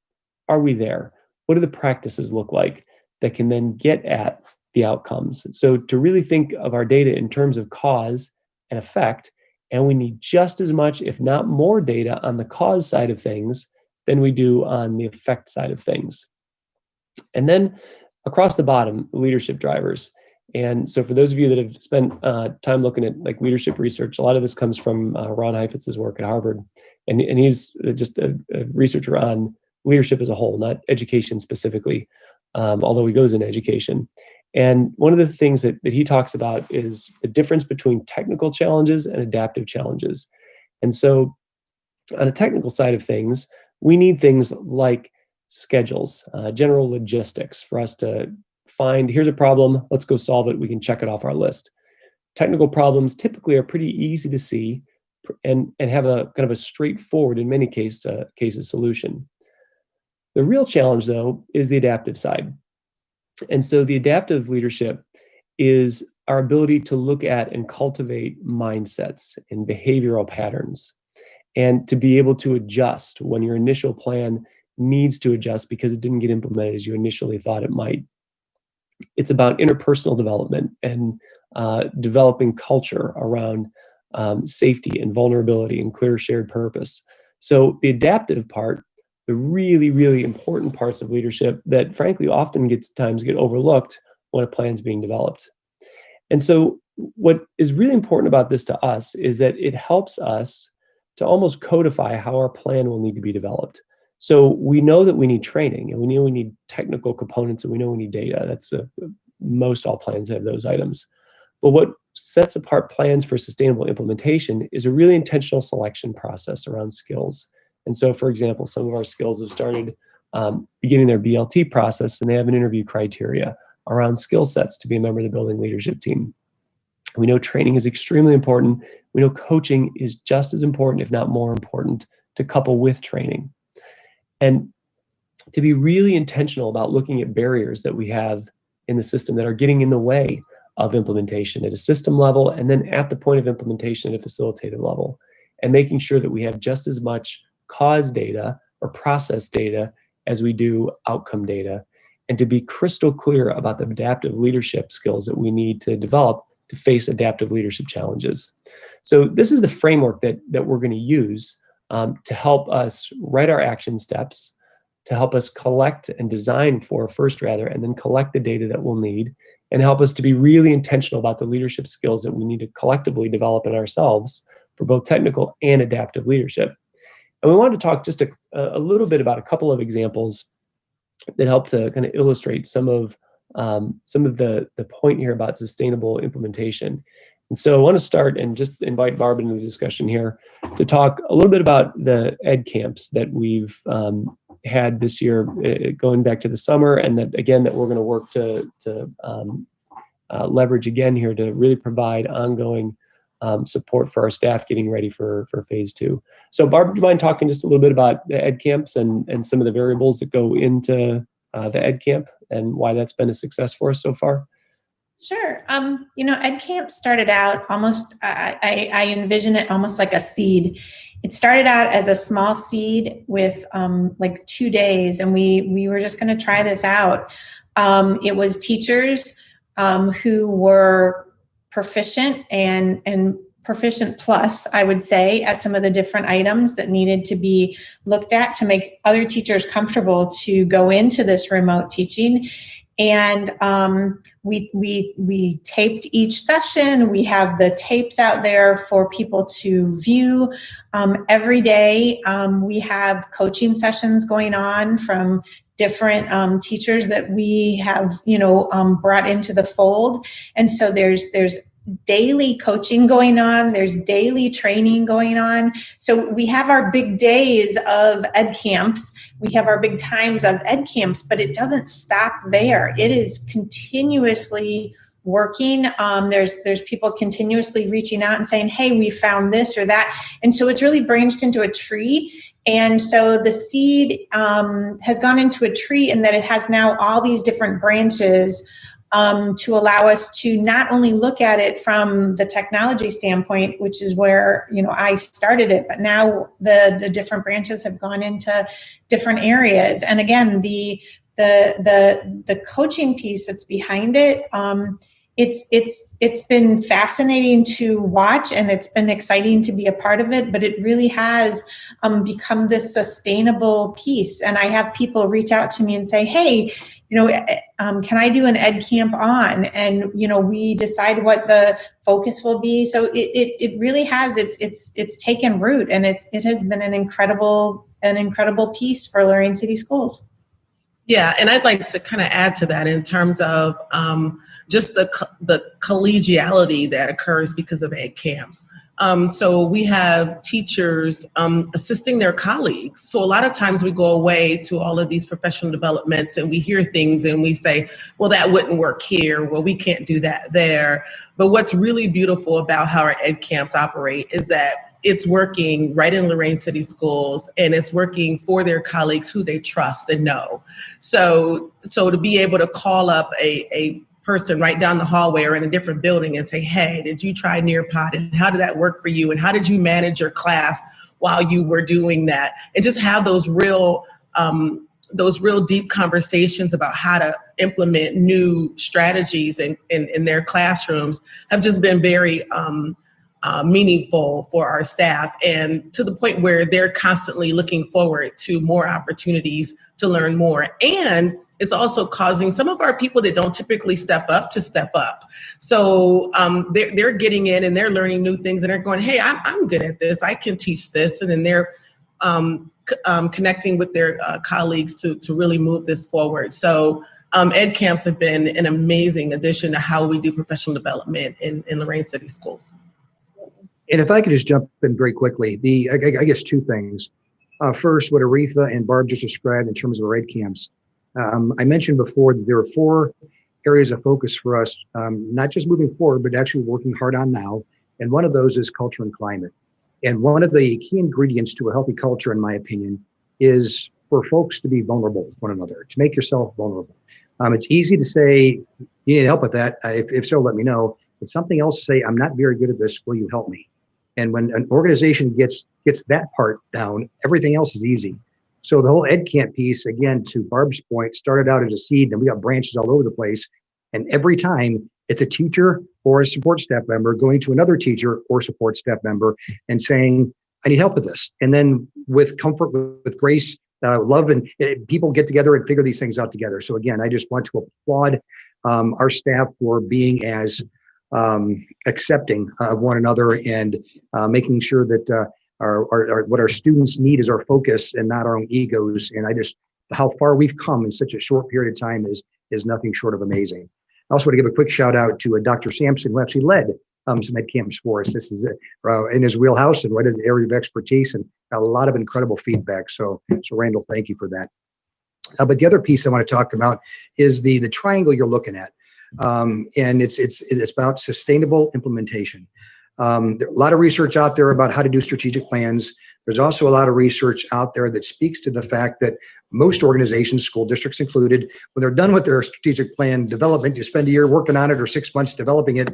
Are we there? What do the practices look like that can then get at the outcomes? So to really think of our data in terms of cause and effect, and we need just as much, if not more data on the cause side of things than we do on the effect side of things. And then across the bottom, leadership drivers. And so for those of you that have spent time looking at like leadership research, a lot of this comes from Ron Heifetz's work at Harvard. And he's just a researcher on leadership as a whole, not education specifically, although he goes into education. And one of the things that he talks about is the difference between technical challenges and adaptive challenges. And so on a technical side of things, we need things like schedules, general logistics for us to find, here's a problem, let's go solve it, we can check it off our list. Technical problems typically are pretty easy to see and have a kind of a straightforward, in many cases, solution. The real challenge, though, is the adaptive side. And so the adaptive leadership is our ability to look at and cultivate mindsets and behavioral patterns, and to be able to adjust when your initial plan needs to adjust because it didn't get implemented as you initially thought it might. It's about interpersonal development and developing culture around safety and vulnerability and clear shared purpose. So the adaptive part, the really, really important parts of leadership that frankly often get overlooked when a plan's being developed. And so what is really important about this to us is that it helps us to almost codify how our plan will need to be developed. So we know that we need training, and we know we need technical components, and we know we need data. That's most all plans have those items. But what sets apart plans for sustainable implementation is a really intentional selection process around skills. And so, for example, some of our skills have started beginning their BLT process, and they have an interview criteria around skill sets to be a member of the building leadership team. We know training is extremely important. We know coaching is just as important, if not more important, to couple with training. And to be really intentional about looking at barriers that we have in the system that are getting in the way of implementation at a system level, and then at the point of implementation at a facilitated level, and making sure that we have just as much cause data or process data as we do outcome data, and to be crystal clear about the adaptive leadership skills that we need to develop to face adaptive leadership challenges. So this is the framework that we're going to use to help us write our action steps, to help us collect and design for first, and then collect the data that we'll need, and help us to be really intentional about the leadership skills that we need to collectively develop in ourselves for both technical and adaptive leadership. And we wanted to talk just a little bit about a couple of examples that help to kind of illustrate some of the point here about sustainable implementation. And so I want to start and just invite Barb into the discussion here to talk a little bit about the ed camps that we've had this year, going back to the summer, and that again that we're going to work to leverage again here to really provide ongoing support for our staff getting ready for phase 2. So Barb, do you mind talking just a little bit about the ed camps and some of the variables that go into the ed camp and why that's been a success for us so far? Sure. Ed Camp started out almost, I envision it almost like a seed. It started out as a small seed with like 2 days, and we were just going to try this out. It was teachers who were proficient and proficient plus, I would say, at some of the different items that needed to be looked at to make other teachers comfortable to go into this remote teaching. And we taped each session. We have the tapes out there for people to view every day. We have coaching sessions going on from different teachers that we have, brought into the fold. And so there's daily coaching going on, there's daily training going on. So we have our big days of ed camps, we have our big times of ed camps, but it doesn't stop there. It is continuously working. There's people continuously reaching out and saying, hey, we found this or that. And so it's really branched into a tree. And so the seed has gone into a tree in that it has now all these different branches to allow us to not only look at it from the technology standpoint, which is where I started it, but now the different branches have gone into different areas. And again, the coaching piece that's behind it, it's been fascinating to watch, and it's been exciting to be a part of it, but it really has become this sustainable piece. And I have people reach out to me and say, hey, can I do an ed camp on? And, we decide what the focus will be. So it really has, it's taken root, and it has been an incredible piece for Lorain City Schools. Yeah, and I'd like to kind of add to that in terms of just the collegiality that occurs because of ed camps. So we have teachers assisting their colleagues. So a lot of times we go away to all of these professional developments and we hear things and we say, well, that wouldn't work here. Well, we can't do that there. But what's really beautiful about how our ed camps operate is that it's working right in Lorain City Schools, and it's working for their colleagues who they trust and know. So to be able to call up a person right down the hallway or in a different building and say, hey, did you try Nearpod, and how did that work for you, and how did you manage your class while you were doing that, and just have those real those real deep conversations about how to implement new strategies in their classrooms have just been very meaningful for our staff, and to the point where they're constantly looking forward to more opportunities to learn more. And it's also causing some of our people that don't typically step up to step up. So they're getting in and they're learning new things, and they're going, hey, I'm good at this, I can teach this. And then they're connecting with their colleagues to really move this forward. So ed camps have been an amazing addition to how we do professional development in Lorain City Schools. And if I could just jump in very quickly, I guess two things. First, what Aretha and Barb just described in terms of our ed camps. I mentioned before that there are 4 areas of focus for us, not just moving forward, but actually working hard on now. And one of those is culture and climate. And one of the key ingredients to a healthy culture, in my opinion, is for folks to be vulnerable with one another, to make yourself vulnerable. It's easy to say, you need help with that. If so, let me know. It's something else to say, I'm not very good at this, will you help me? And when an organization gets that part down, everything else is easy. So the whole ed camp piece, again, to Barb's point, started out as a seed, and we got branches all over the place. And every time it's a teacher or a support staff member going to another teacher or support staff member and saying, I need help with this. And then with comfort, with grace, love, and people get together and figure these things out together. So again, I just want to applaud our staff for being as accepting of one another and making sure that what our students need is our focus and not our own egos. And how far we've come in such a short period of time is nothing short of amazing. I also want to give a quick shout out to Dr. Sampson, who actually led some ed camps for us. This is in his wheelhouse and right in the area of expertise, and got a lot of incredible feedback. So Randall, thank you for that. But the other piece I want to talk about is the triangle you're looking at. And it's about sustainable implementation. There's a lot of research out there about how to do strategic plans. There's also a lot of research out there that speaks to the fact that most organizations, school districts included, when they're done with their strategic plan development, you spend a year working on it or 6 months developing it,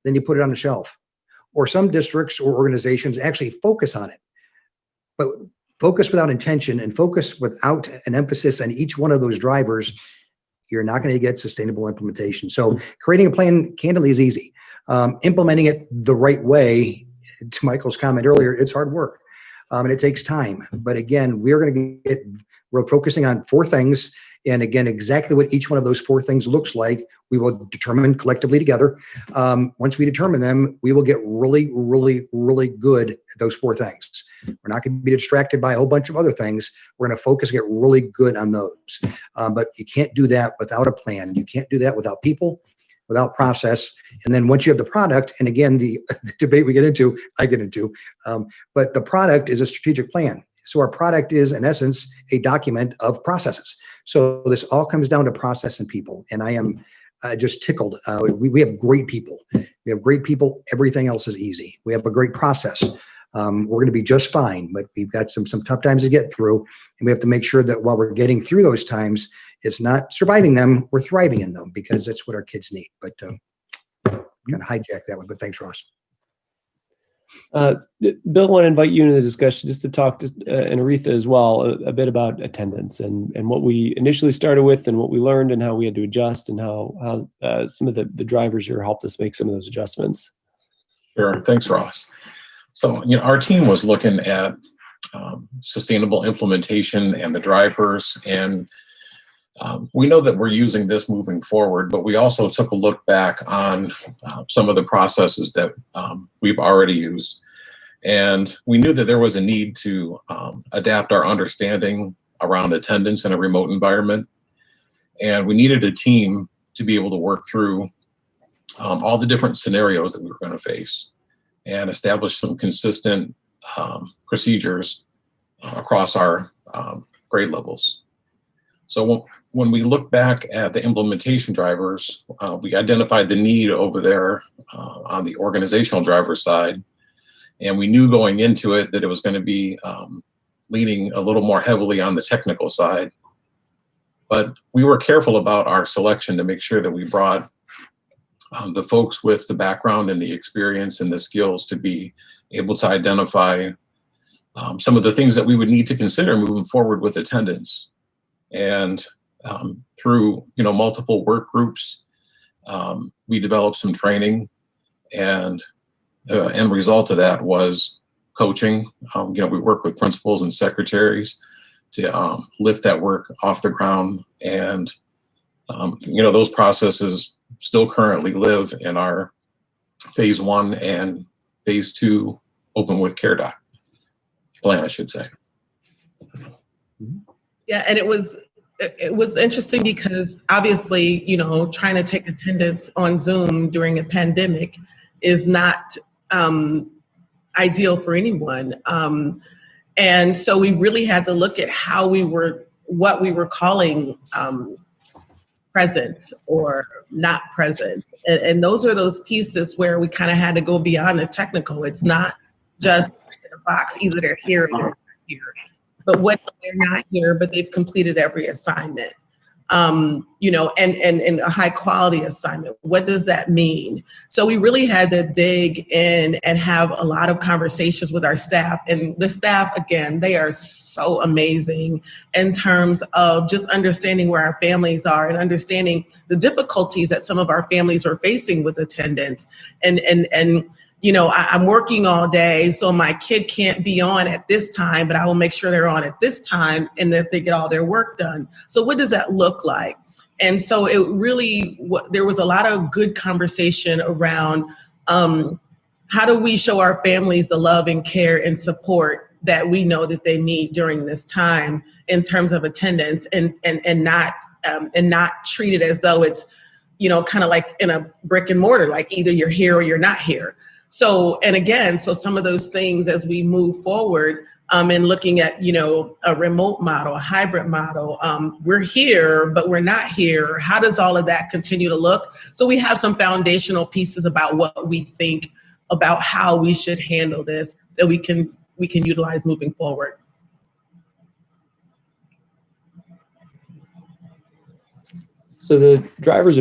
then you put it on the shelf. Or some districts or organizations actually focus on it. But focus without intention and focus without an emphasis on each one of those drivers, you're not going to get sustainable implementation. So creating a plan, candidly, is easy. Implementing it the right way, to Michael's comment earlier, it's hard work. And it takes time. But again, we're focusing on 4 things. And again, exactly what each one of those 4 things looks like, we will determine collectively together. Once we determine them, we will get really, really, really good at those 4 things. We're not going to be distracted by a whole bunch of other things. We're going to focus and get really good on those. But you can't do that without a plan. You can't do that without people, without process. And then once you have the product, and again, the debate I get into, but the product is a strategic plan. So our product is, in essence, a document of processes. So this all comes down to process and people. And I am just tickled. We have great people. We have great people. Everything else is easy. We have a great process. We're going to be just fine, but we've got some tough times to get through. And we have to make sure that while we're getting through those times, it's not surviving them, we're thriving in them, because that's what our kids need. But kind of hijack that one, but thanks, Ross. Bill, I want to invite you into the discussion just to talk, and Aretha as well, a bit about attendance and what we initially started with and what we learned and how we had to adjust and how some of the drivers here helped us make some of those adjustments. Sure. Thanks, Ross. So, our team was looking at sustainable implementation and the drivers, and we know that we're using this moving forward, but we also took a look back on some of the processes that we've already used. And we knew that there was a need to adapt our understanding around attendance in a remote environment. And we needed a team to be able to work through all the different scenarios that we were going to face and establish some consistent procedures across our grade levels. So when we look back at the implementation drivers, we identified the need over there on the organizational driver side. And we knew going into it that it was going to be leaning a little more heavily on the technical side. But we were careful about our selection to make sure that we brought the folks with the background and the experience and the skills to be able to identify some of the things that we would need to consider moving forward with attendance. And through multiple work groups, we developed some training, and the end result of that was coaching. We work with principals and secretaries to lift that work off the ground, and those processes still currently live in our phase 1 and phase 2 open with care doc plan, I should say. Yeah, and it was interesting because obviously, trying to take attendance on Zoom during a pandemic is not ideal for anyone. And so we really had to look at what we were calling present or not present. And those are those pieces where we kind of had to go beyond the technical. It's not just in a box, either they're here or they're not here. But what if they're not here, but they've completed every assignment? And a high quality assignment. What does that mean? So we really had to dig in and have a lot of conversations with our staff. And the staff, again, they are so amazing in terms of just understanding where our families are and understanding the difficulties that some of our families are facing with attendance. I'm working all day, so my kid can't be on at this time, but I will make sure they're on at this time and that they get all their work done. So what does that look like? And so there was a lot of good conversation around how do we show our families the love and care and support that we know that they need during this time in terms of attendance, and not treat it as though it's, kind of like in a brick and mortar, like either you're here or you're not here. So some of those things as we move forward and looking at, a remote model, a hybrid model, we're here, but we're not here. How does all of that continue to look? So we have some foundational pieces about what we think about how we should handle this that we can utilize moving forward. So the drivers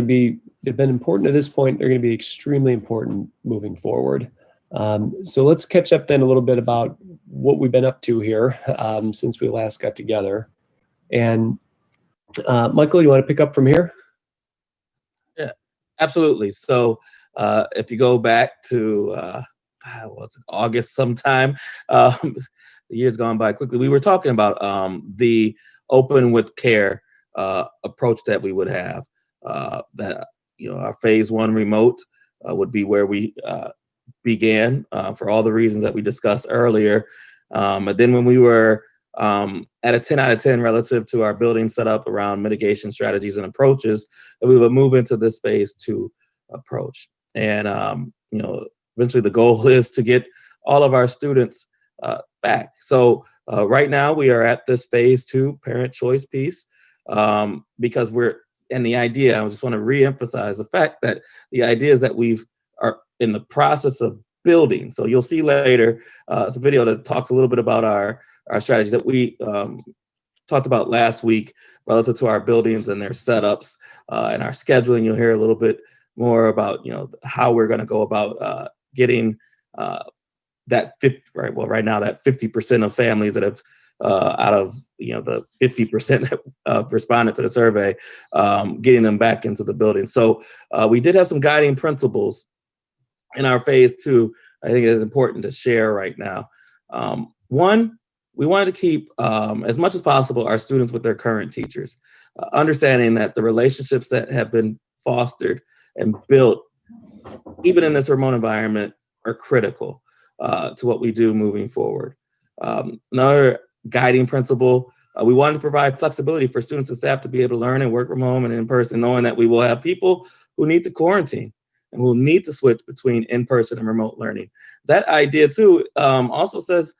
they've been important at this point. They're going to be extremely important moving forward. So let's catch up then a little bit about what we've been up to here since we last got together. And Michael, you want to pick up from here? Yeah, absolutely. So if you go back to August sometime, the year's gone by quickly. We were talking about the open with care approach that we would have. That our phase 1 remote would be where we began for all the reasons that we discussed earlier. But then when we were at a 10 out of 10 relative to our building setup around mitigation strategies and approaches, that we would move into this phase 2 approach. And eventually the goal is to get all of our students back. So right now we are at this phase 2 parent choice piece because the idea, I just want to reemphasize the fact that the idea is that we are in the process of building. So you'll see later, it's a video that talks a little bit about our strategies that we talked about last week relative to our buildings and their setups and our scheduling. You'll hear a little bit more about, how we're going to go about getting that 50, right? Well, right now that 50% of families that have out of the 50% that responded to the survey, getting them back into the building. So we did have some guiding principles in our phase 2. I think it is important to share right now. One, we wanted to keep as much as possible our students with their current teachers, understanding that the relationships that have been fostered and built, even in this remote environment, are critical to what we do moving forward. Another guiding principle, we wanted to provide flexibility for students and staff to be able to learn and work from home and in person, knowing that we will have people who need to quarantine and will need to switch between in-person and remote learning. That idea too also says,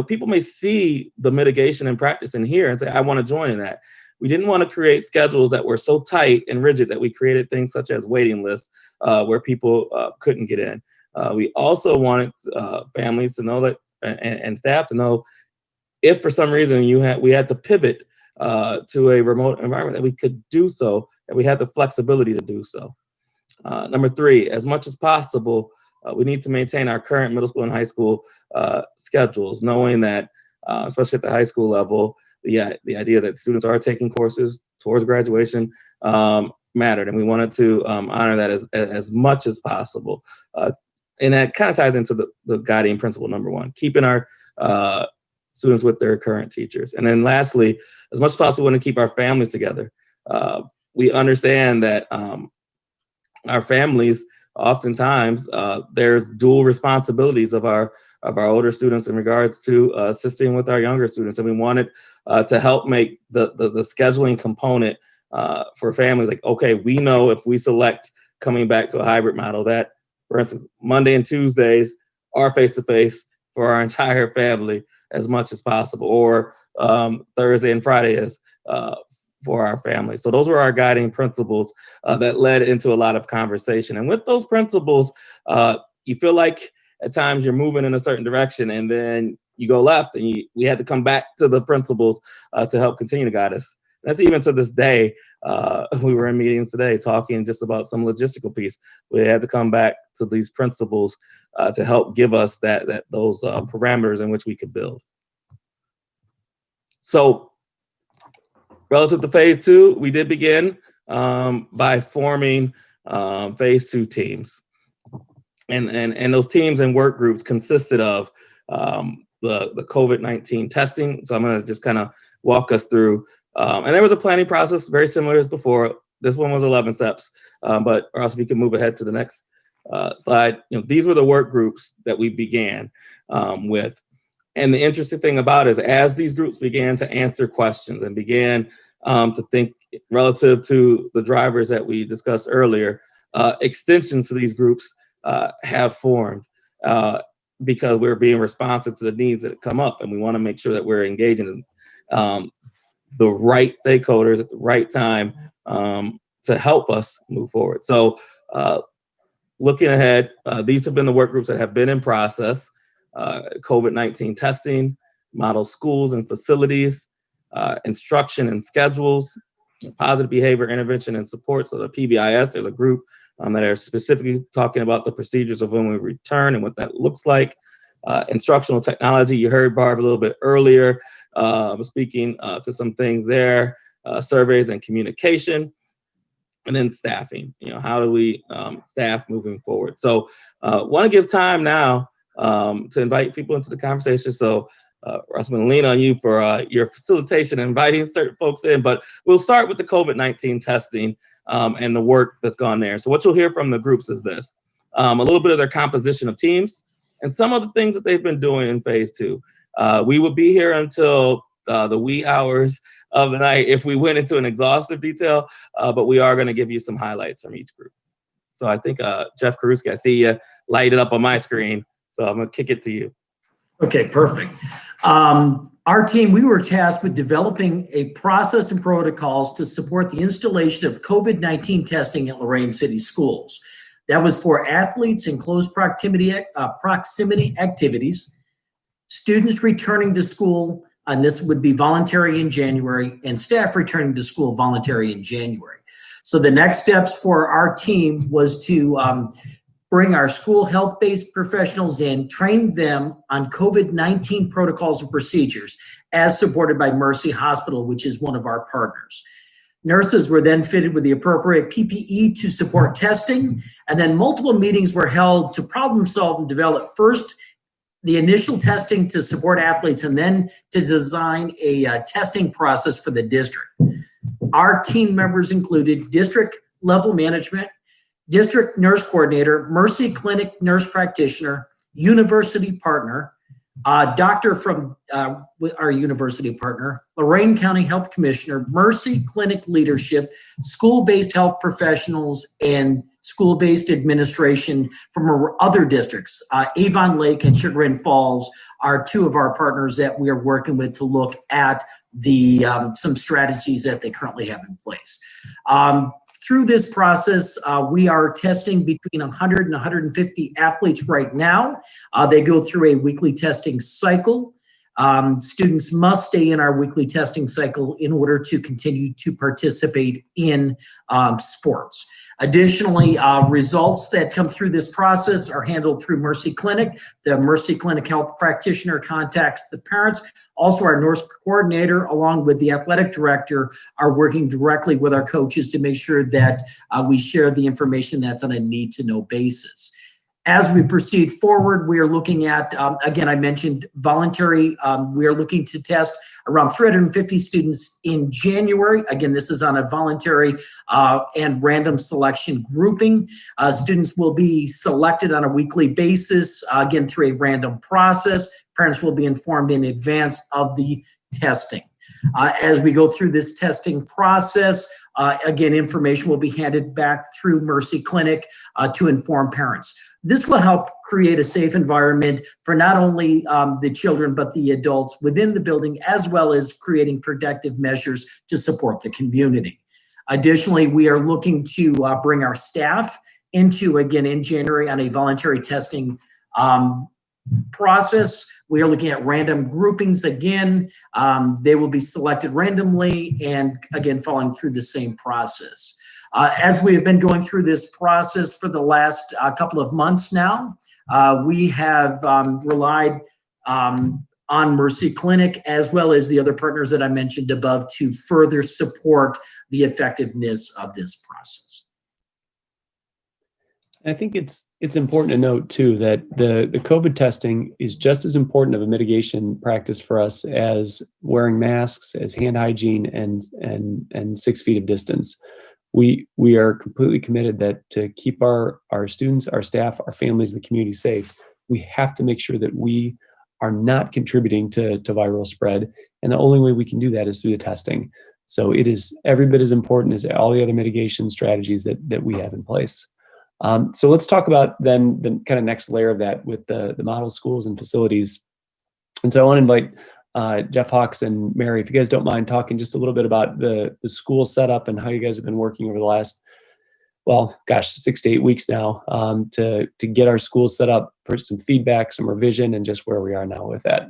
people may see the mitigation and practice in here and say, I want to join in that. We didn't want to create schedules that were so tight and rigid that we created things such as waiting lists where people couldn't get in. We also wanted families to know that, and staff to know, if for some reason we had to pivot to a remote environment, that we could do so, that we had the flexibility to do so. Number 3, as much as possible, we need to maintain our current middle school and high school schedules, knowing that, especially at the high school level, the idea that students are taking courses towards graduation mattered, and we wanted to honor that as much as possible. And that kind of ties into the guiding principle number one, keeping our students with their current teachers. And then lastly, as much as possible, we want to keep our families together. We understand that our families, oftentimes, there's dual responsibilities of our older students in regards to assisting with our younger students. And we wanted to help make the scheduling component for families like, okay, we know if we select coming back to a hybrid model that, for instance, Monday and Tuesdays are face-to-face for our entire family as much as possible, or Thursday and Friday is for our family. So those were our guiding principles that led into a lot of conversation. And with those principles, you feel like at times you're moving in a certain direction and then you go left, and we had to come back to the principles to help continue to guide us. That's even to this day. We were in meetings today talking just about some logistical piece. We had to come back to these principles to help give us those parameters in which we could build. So relative to phase two, we did begin by forming phase two teams. And those teams and work groups consisted of the COVID-19 testing. So I'm going to just kind of walk us through. And there was a planning process very similar as before. This one was 11 steps, but or else we can move ahead to the next slide. These were the work groups that we began with. And the interesting thing about it is as these groups began to answer questions and began to think relative to the drivers that we discussed earlier, extensions to these groups have formed because we're being responsive to the needs that come up, and we want to make sure that we're engaging the right stakeholders at the right time to help us move forward. So looking ahead, these have been the work groups that have been in process: COVID-19 testing, model schools and facilities, instruction and schedules, positive behavior intervention and support. So the PBIS, there's a group that are specifically talking about the procedures of when we return and what that looks like. Instructional technology, you heard Barb a little bit earlier, speaking to some things there, surveys and communication, and then staffing. How do we staff moving forward? So want to give time now to invite people into the conversation. So Russ, I'm going to lean on you for your facilitation, inviting certain folks in, but we'll start with the COVID-19 testing and the work that's gone there. So what you'll hear from the groups is this, a little bit of their composition of teams and some of the things that they've been doing in phase two. We would be here until the wee hours of the night if we went into an exhaustive detail, but we are going to give you some highlights from each group. So I think Jeff Karuski, I see you light it up on my screen, so I'm going to kick it to you. Okay, perfect. Our team, we were tasked with developing a process and protocols to support the installation of COVID-19 testing at Lorain City Schools. That was for athletes in close proximity activities, students returning to school, and this would be voluntary in January, and staff returning to school voluntary in January. So the next steps for our team was to bring our school health-based professionals in, train them on COVID-19 protocols and procedures as supported by Mercy Hospital, which is one of our partners. Nurses were then fitted with the appropriate PPE to support testing, and then multiple meetings were held to problem solve and develop first the initial testing to support athletes and then to design a testing process for the district. Our team members included district level management, district nurse coordinator, Mercy Clinic nurse practitioner, university partner, doctor from our university partner, Lorain County Health Commissioner, Mercy Clinic leadership, school-based health professionals, and school-based administration from our other districts. Avon Lake and Sugar Inn Falls are two of our partners that we are working with to look at the some strategies that they currently have in place. Through this process, we are testing between 100 and 150 athletes right now. They go through a weekly testing cycle. Students must stay in our weekly testing cycle in order to continue to participate in sports. Additionally, results that come through this process are handled through Mercy Clinic. The Mercy Clinic health practitioner contacts the parents. Also, our nurse coordinator, along with the athletic director, are working directly with our coaches to make sure that we share the information that's on a need-to-know basis. As we proceed forward, we are looking at, again, I mentioned voluntary. We are looking to test around 350 students in January. Again, this is on a voluntary and random selection grouping. Students will be selected on a weekly basis, again, through a random process. Parents will be informed in advance of the testing. As we go through this testing process, again, information will be handed back through Mercy Clinic to inform parents. This will help create a safe environment for not only the children, but the adults within the building, as well as creating protective measures to support the community. Additionally, we are looking to bring our staff into, again, in January on a voluntary testing process. We are looking at random groupings again. They will be selected randomly and, again, following through the same process. As we have been going through this process for the last couple of months now, we have relied on Mercy Clinic as well as the other partners that I mentioned above to further support the effectiveness of this process. I think it's important to note too that the COVID testing is just as important of a mitigation practice for us as wearing masks, as hand hygiene, and 6 feet of distance. We are completely committed that to keep our students, our staff, our families, the community safe, we have to make sure that we are not contributing to viral spread. And the only way we can do that is through the testing. So it is every bit as important as all the other mitigation strategies that we have in place. So let's talk about then the kind of next layer of that with the model schools and facilities. And so I want to invite Jeff Hawks and Mary, if you guys don't mind talking just a little bit about the school setup and how you guys have been working over the last, well, gosh, 6 to 8 weeks now to get our school set up for some feedback, some revision, and just where we are now with that.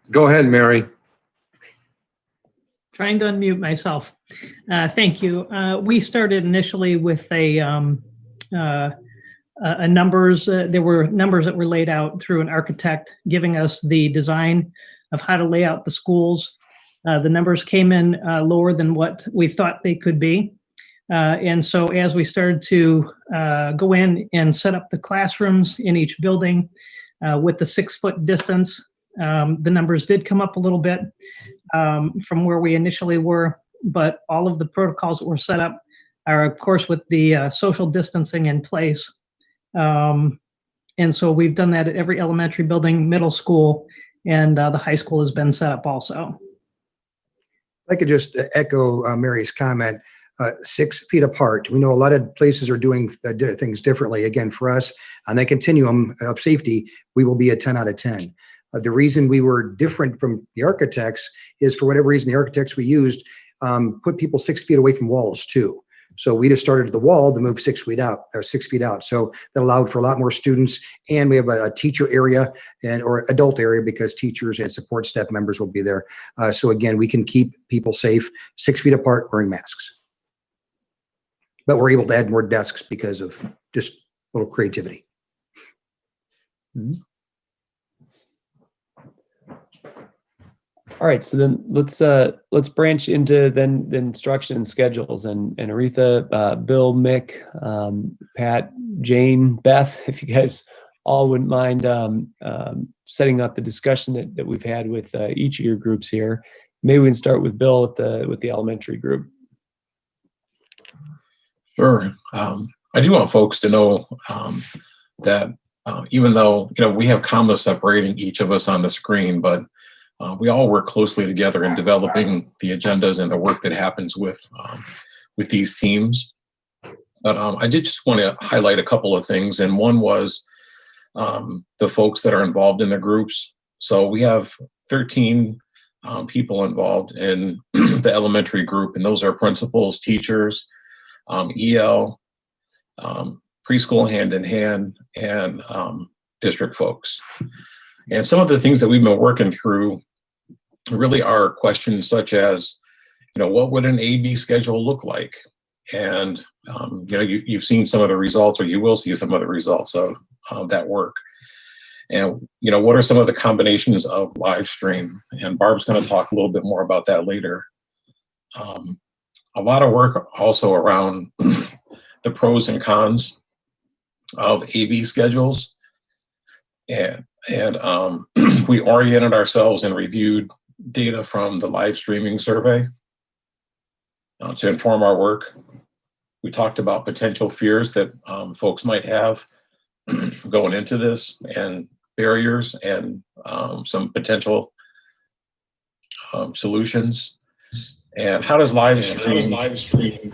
Go ahead, Mary. Trying to unmute myself. Thank you. We started initially with a numbers. There were numbers that were laid out through an architect giving us the design of how to lay out the schools. The numbers came in lower than what we thought they could be. And so as we started to go in and set up the classrooms in each building with the 6 foot distance, the numbers did come up a little bit from where we initially were, but all of the protocols that were set up are, of course, with the social distancing in place. And so we've done that at every elementary building, middle school, and the high school has been set up also. I could just echo Mary's comment, 6 feet apart. We know a lot of places are doing things differently. Again, for us, on that continuum of safety, we will be a 10 out of 10. The reason we were different from the architects is for whatever reason, the architects we used put people 6 feet away from walls too. So we just started at the wall to move 6 feet out, or 6 feet out. So that allowed for a lot more students, and we have a teacher area or adult area because teachers and support staff members will be there. So again, we can keep people safe 6 feet apart wearing masks. But we're able to add more desks because of just a little creativity. Mm-hmm. All right, so then let's branch into then the instruction and schedules, and Aretha, Bill, Mick, Pat, Jane, Beth, if you guys all wouldn't mind setting up the discussion that we've had with each of your groups here. Maybe we can start with Bill with the elementary group. Sure. I do want folks to know that even though we have commas separating each of us on the screen, but we all work closely together in developing the agendas and the work that happens with these teams. But I did just want to highlight a couple of things, and one was the folks that are involved in the groups. So we have 13 people involved in the elementary group, and those are principals, teachers, EL, preschool hand in hand, and district folks. And some of the things that we've been working through really are questions such as, what would an AB schedule look like? And, you've seen some of the results, or you will see some of the results of that work. And, what are some of the combinations of live stream? And Barb's going to talk a little bit more about that later. A lot of work also around the pros and cons of AB schedules. And we oriented ourselves and reviewed data from the live streaming survey to inform our work. We talked about potential fears that folks might have going into this, and barriers, and some potential solutions. And how does live stream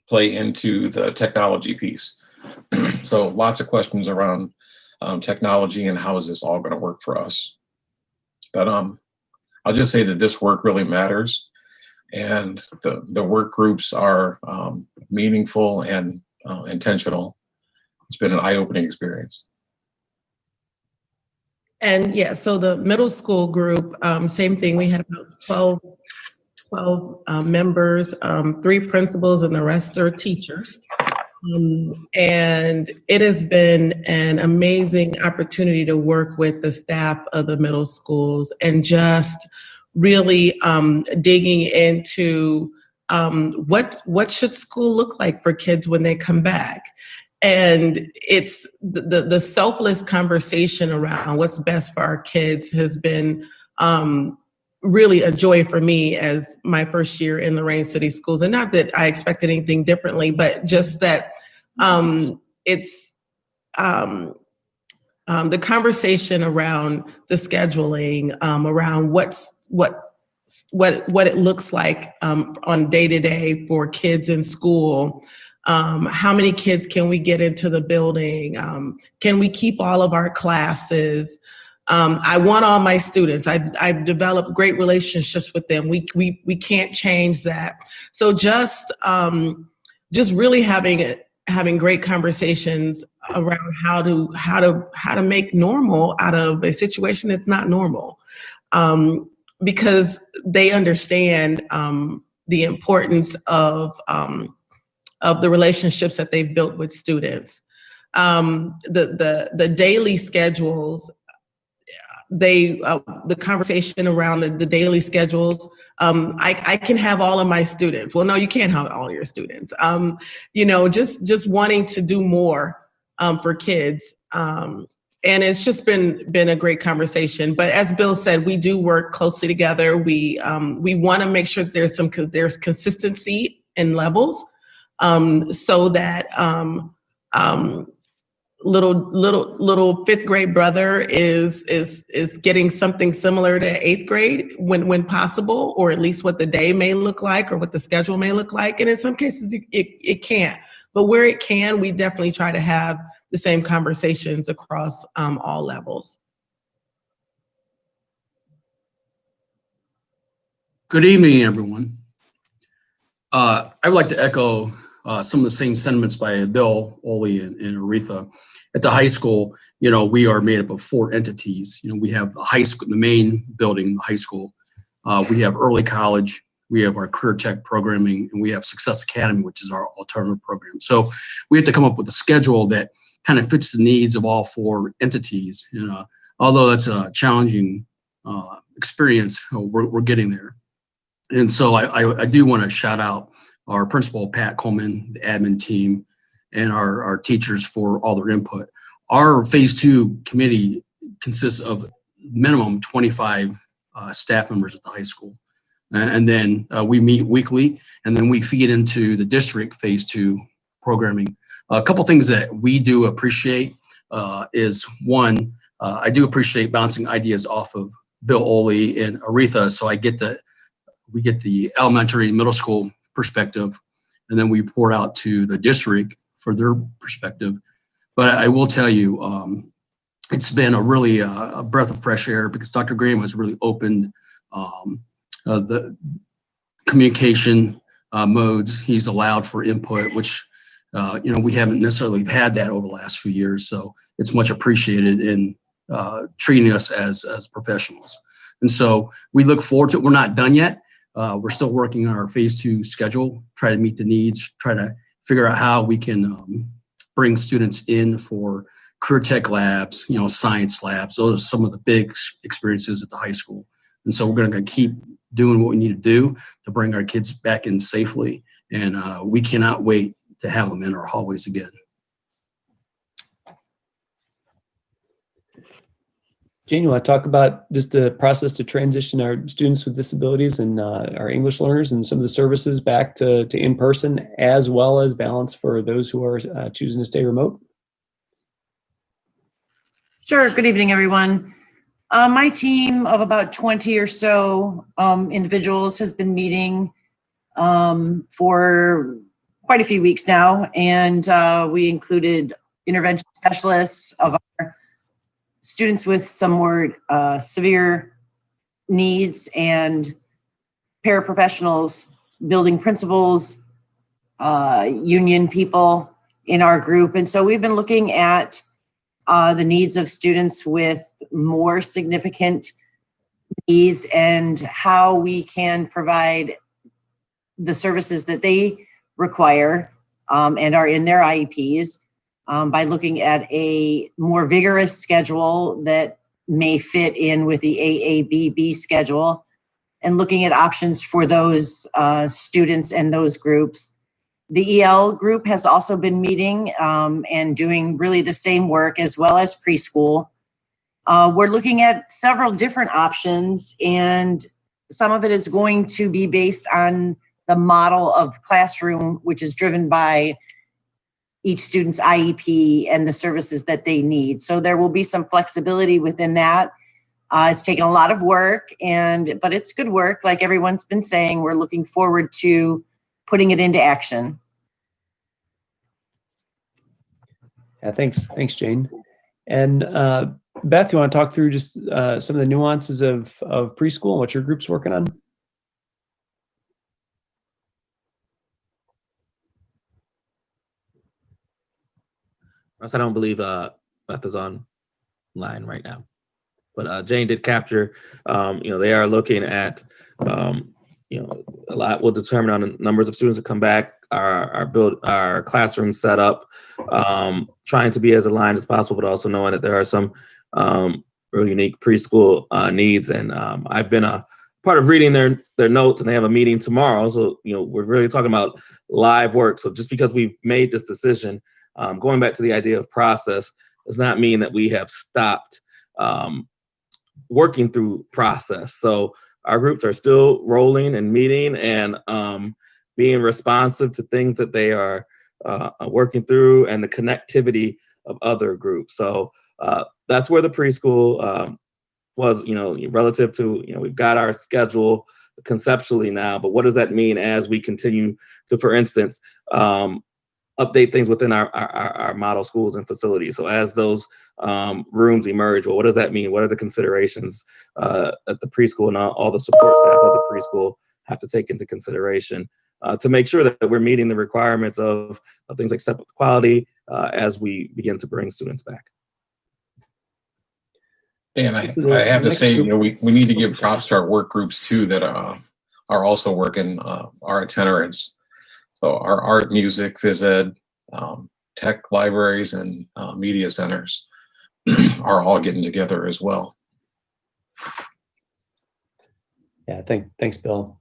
play into the technology piece? So lots of questions around technology and how is this all going to work for us. But I'll just say that this work really matters, and the work groups are meaningful and intentional. It's been an eye-opening experience. And yeah, so the middle school group, same thing. We had about 12 members, 3 principals, and the rest are teachers. And it has been an amazing opportunity to work with the staff of the middle schools and just really digging into what should school look like for kids when they come back. And it's the selfless conversation around what's best for our kids has been really a joy for me as my first year in Lorain City Schools. And not that I expected anything differently, but just that it's the conversation around the scheduling, around what it looks like on day to day for kids in school. How many kids can we get into the building? Can we keep all of our classes? I want all my students. I've developed great relationships with them. We can't change that. So just really having great conversations around how to make normal out of a situation that's not normal, because they understand the importance of the relationships that they've built with students. The daily schedules, the conversation around the daily schedules, I can have all of my students. Well, no, you can't have all your students. Just wanting to do more for kids. And it's just been a great conversation. But as Bill said, we do work closely together. We want to make sure that there's consistency in levels, so that little 5th grade brother is getting something similar to 8th grade when possible, or at least what the day may look like or what the schedule may look like. And in some cases it can't, but where it can, we definitely try to have the same conversations across all levels. Good evening, everyone. I would like to echo some of the same sentiments by Bill, Oli, and Aretha. At the high school, we are made up of 4 entities. We have the high school, the main building, the high school. We have early college. We have our career tech programming, and we have Success Academy, which is our alternative program. So we have to come up with a schedule that kind of fits the needs of all 4 entities. And although that's a challenging experience, we're getting there. And so I do want to shout out our principal, Pat Coleman, the admin team, and our teachers for all their input. Our phase 2 committee consists of minimum 25 staff members at the high school. And then we meet weekly, and then we feed into the district phase 2 programming. A couple things that we do appreciate is one, I do appreciate bouncing ideas off of Bill, Oli, and Aretha, so we get the elementary and middle school perspective, and then we pour out to the district for their perspective. But I will tell you, it's been a really a breath of fresh air, because Dr. Graham has really opened the communication modes. He's allowed for input, which we haven't necessarily had that over the last few years. So it's much appreciated, and treating us as professionals. And so we look forward to it. We're not done yet. We're still working on our phase 2 schedule, try to meet the needs, try to figure out how we can bring students in for career tech labs, science labs. Those are some of the big experiences at the high school. And so we're going to keep doing what we need to do to bring our kids back in safely. And we cannot wait to have them in our hallways again. Jane, you want to talk about just the process to transition our students with disabilities and our English learners and some of the services back to in-person, as well as balance for those who are choosing to stay remote? Sure. Good evening, everyone. My team of about 20 or so individuals has been meeting for quite a few weeks now, and we included intervention specialists of our students with some more severe needs and paraprofessionals, building principals, union people in our group. And so we've been looking at the needs of students with more significant needs and how we can provide the services that they require and are in their IEPs by looking at a more vigorous schedule that may fit in with the AABB schedule and looking at options for those students and those groups. The EL group has also been meeting and doing really the same work as well as preschool. We're looking at several different options, and some of it is going to be based on the model of classroom, which is driven by each student's IEP and the services that they need. So there will be some flexibility within that. It's taken a lot of work, but it's good work. Like everyone's been saying, we're looking forward to putting it into action. Yeah, thanks, Jane. And Beth, you want to talk through just some of the nuances of preschool and what your group's working on? I don't believe Beth is online right now, but Jane did capture. They are looking at a lot will determine on the numbers of students that come back, our classroom setup, trying to be as aligned as possible, but also knowing that there are some real unique preschool needs. And I've been a part of reading their notes, and they have a meeting tomorrow. So we're really talking about live work. So just because we've made this decision, going back to the idea of process, does not mean that we have stopped working through process. So our groups are still rolling and meeting and being responsive to things that they are working through and the connectivity of other groups. So that's where the preschool was, relative to, we've got our schedule conceptually now, but what does that mean as we continue to, for instance, update things within our model schools and facilities? So as those rooms emerge, well, what does that mean? What are the considerations that the preschool and all the support staff of the preschool have to take into consideration to make sure that we're meeting the requirements of things like step-up quality as we begin to bring students back? And I have to say, we need to give props to our work groups too that are also working our itinerants. So our art, music, phys ed, tech libraries, and media centers are all getting together as well. Yeah, thanks, Bill.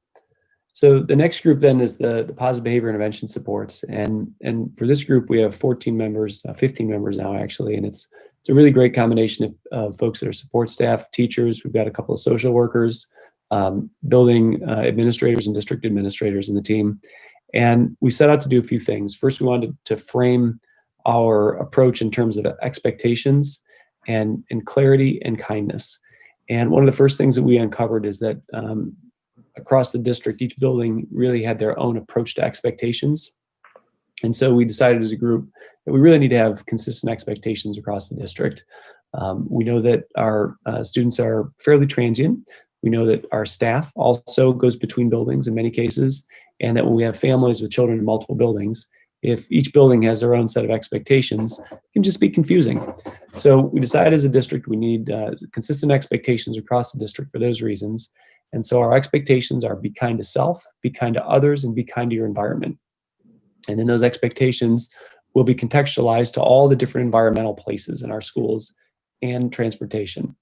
So the next group then is the positive behavior intervention supports, and for this group we have 14 members, 15 members now actually, and it's a really great combination of folks that are support staff, teachers. We've got a couple of social workers, building administrators and district administrators in the team. And we set out to do a few things. First, we wanted to frame our approach in terms of expectations and clarity and kindness. And one of the first things that we uncovered is that across the district, each building really had their own approach to expectations. And so we decided as a group that we really need to have consistent expectations across the district. We know that our students are fairly transient. We know that our staff also goes between buildings in many cases, and that when we have families with children in multiple buildings, if each building has their own set of expectations, it can just be confusing. So we decided as a district we need consistent expectations across the district for those reasons. And so our expectations are be kind to self, be kind to others, and be kind to your environment. And then those expectations will be contextualized to all the different environmental places in our schools and transportation.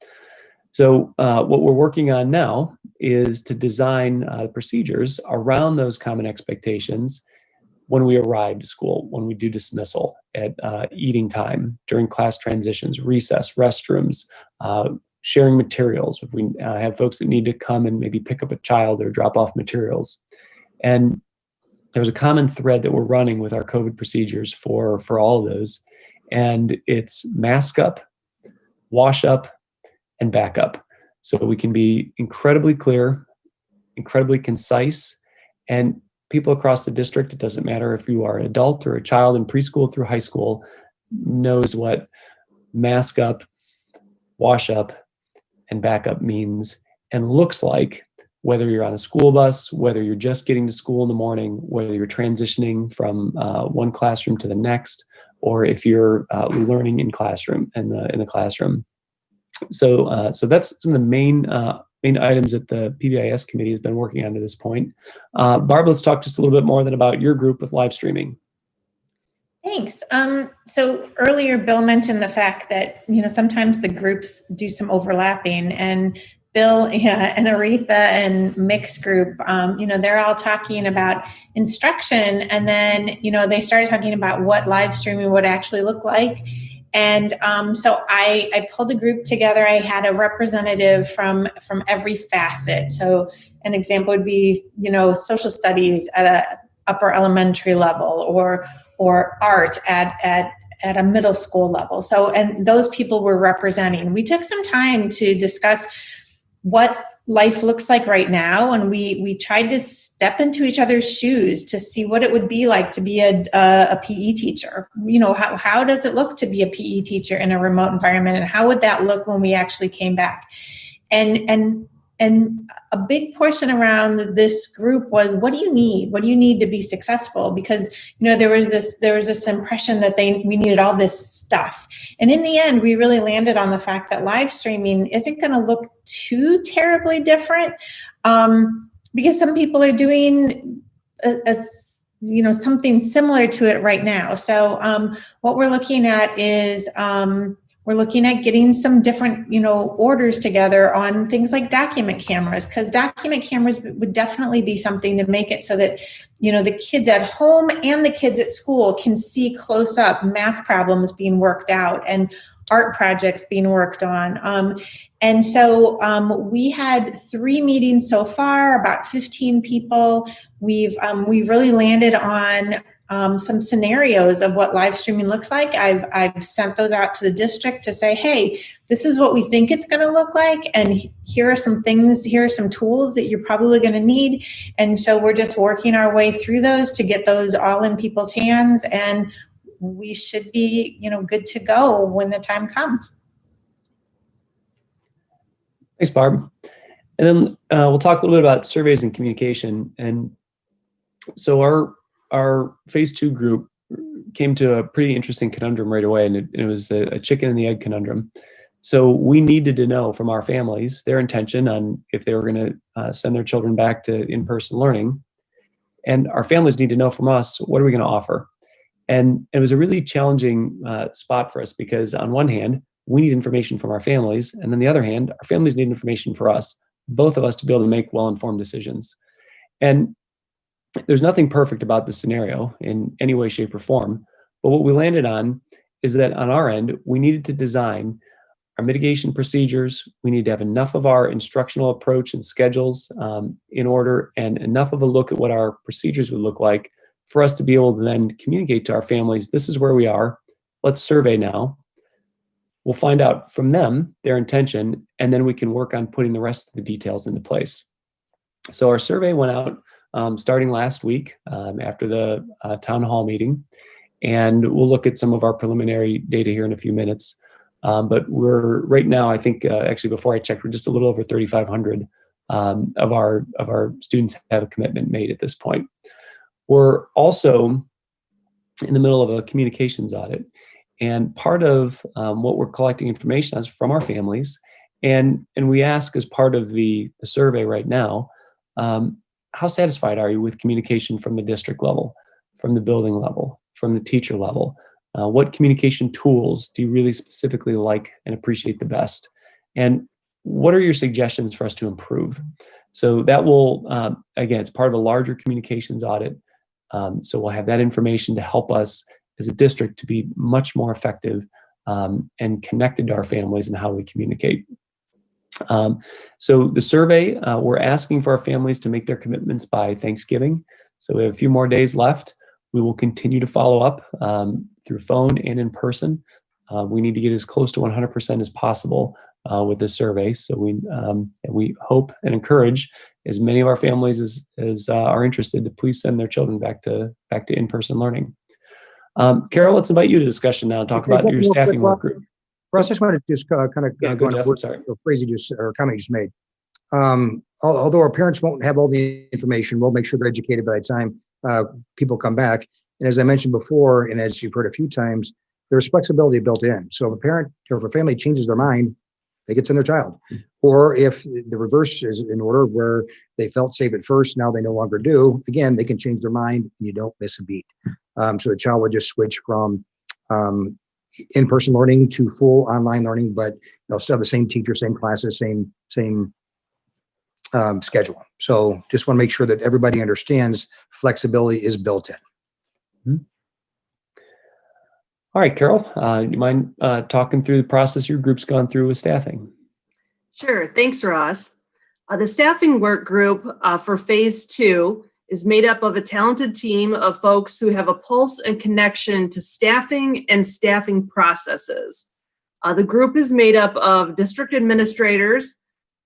So what we're working on now is to design procedures around those common expectations when we arrive to school, when we do dismissal, at eating time, during class transitions, recess, restrooms, sharing materials. If we have folks that need to come and maybe pick up a child or drop off materials. And there's a common thread that we're running with our COVID procedures for all of those. And it's mask up, wash up, and back up. So we can be incredibly clear, incredibly concise, and people across the district, it doesn't matter if you are an adult or a child in preschool through high school, knows what mask up, wash up, and back up means and looks like, whether you're on a school bus, whether you're just getting to school in the morning, whether you're transitioning from one classroom to the next, or if you're learning in the classroom. So that's some of the main items that the PBIS committee has been working on to this point. Barb, let's talk just a little bit more about your group with live streaming. Thanks. So earlier, Bill mentioned the fact that, sometimes the groups do some overlapping, and Bill and Aretha and mixed group, they're all talking about instruction, and then, they started talking about what live streaming would actually look like. And so I pulled a group together. I had a representative from every facet. So an example would be, social studies at a upper elementary level, or art at a middle school level. So, and those people were representing. We took some time to discuss what life looks like right now, and we tried to step into each other's shoes to see what it would be like to be a PE teacher. How does it look to be a PE teacher in a remote environment, and how would that look when we actually came back? And a big portion around this group was, what do you need? What do you need to be successful? Because there was this impression that we needed all this stuff. And in the end, we really landed on the fact that live streaming isn't going to look too terribly different, because some people are doing something similar to it right now. So what we're looking at is we're looking at getting some different, orders together on things like document cameras, because document cameras would definitely be something to make it so that, the kids at home and the kids at school can see close up math problems being worked out and art projects being worked on. And so we had 3 meetings so far, about 15 people. We've really landed on some scenarios of what live streaming looks like. I've sent those out to the district to say, hey, this is what we think it's going to look like, and here are some things, here are some tools that you're probably going to need. And so we're just working our way through those to get those all in people's hands, and we should be, good to go when the time comes. Thanks, Barb. And then we'll talk a little bit about surveys and communication. And so our phase 2 group came to a pretty interesting conundrum right away, and it was a chicken and the egg conundrum. So we needed to know from our families their intention on if they were going to send their children back to in-person learning. And our families need to know from us, what are we going to offer? And it was a really challenging spot for us, because on one hand, we need information from our families, and on the other hand, our families need information for us, both of us, to be able to make well-informed decisions. And there's nothing perfect about this scenario in any way, shape, or form. But what we landed on is that on our end, we needed to design our mitigation procedures. We need to have enough of our instructional approach and schedules in order, and enough of a look at what our procedures would look like for us to be able to then communicate to our families, this is where we are. Let's survey now. We'll find out from them their intention, and then we can work on putting the rest of the details into place. So our survey went out starting last week after the town hall meeting, and we'll look at some of our preliminary data here in a few minutes. But we're right now, I think, actually before I checked, we're just a little over 3,500 of our students have a commitment made at this point. We're also in the middle of a communications audit. And part of what we're collecting information on is from our families. And we ask as part of the survey right now, how satisfied are you with communication from the district level, from the building level, from the teacher level? What communication tools do you really specifically like and appreciate the best? And what are your suggestions for us to improve? So that will, again, it's part of a larger communications audit. So we'll have that information to help us as a district to be much more effective and connected to our families and how we communicate. So the survey, we're asking for our families to make their commitments by Thanksgiving. So we have a few more days left. We will continue to follow up through phone and in person. We need to get as close to 100% as possible with this survey. So we hope and encourage as many of our families as are interested to please send their children back to in-person learning. Carol, let's invite you to discussion now and talk about your staffing work group. Russ, I just wanted to just kind of go on a phrase you just, or comment you just made. Although our parents won't have all the information, we'll make sure they're educated by the time people come back. And as I mentioned before, and as you've heard a few times, there's flexibility built in. So if a parent or if a family changes their mind, they can send their child. Or if the reverse is in order, where they felt safe at first, now they no longer do, again, they can change their mind and you don't miss a beat. So the child would just switch from in-person learning to full online learning, but they'll still have the same teacher, same classes, same schedule. So just want to make sure that everybody understands flexibility is built in. All right, Carol, you mind talking through the process your group's gone through with staffing? Sure, thanks, Ross. The staffing work group for phase 2 is made up of a talented team of folks who have a pulse and connection to staffing and staffing processes. The group is made up of district administrators,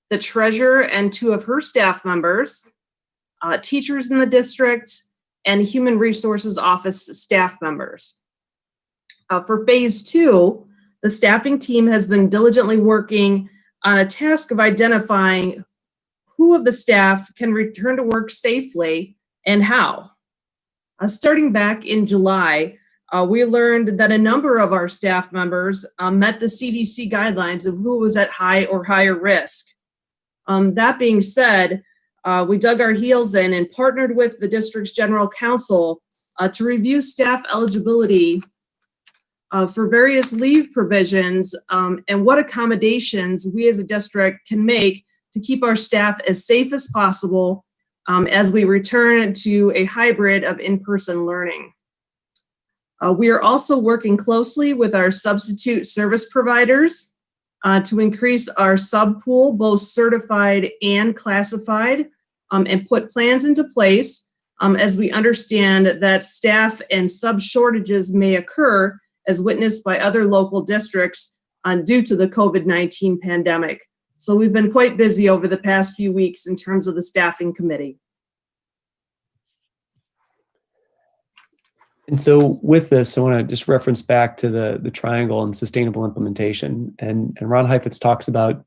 the treasurer and 2 of her staff members, teachers in the district, and human resources office staff members. For phase 2, the staffing team has been diligently working on a task of identifying who of the staff can return to work safely and how. Starting back in July, we learned that a number of our staff members met the CDC guidelines of who was at high or higher risk. That being said, we dug our heels in and partnered with the district's general counsel to review staff eligibility for various leave provisions and what accommodations we as a district can make to keep our staff as safe as possible as we return to a hybrid of in-person learning. We are also working closely with our substitute service providers to increase our sub pool, both certified and classified, and put plans into place as we understand that staff and sub shortages may occur as witnessed by other local districts due to the COVID-19 pandemic. So we've been quite busy over the past few weeks in terms of the staffing committee. And so with this, I want to just reference back to the triangle and sustainable implementation. And Ron Heifetz talks about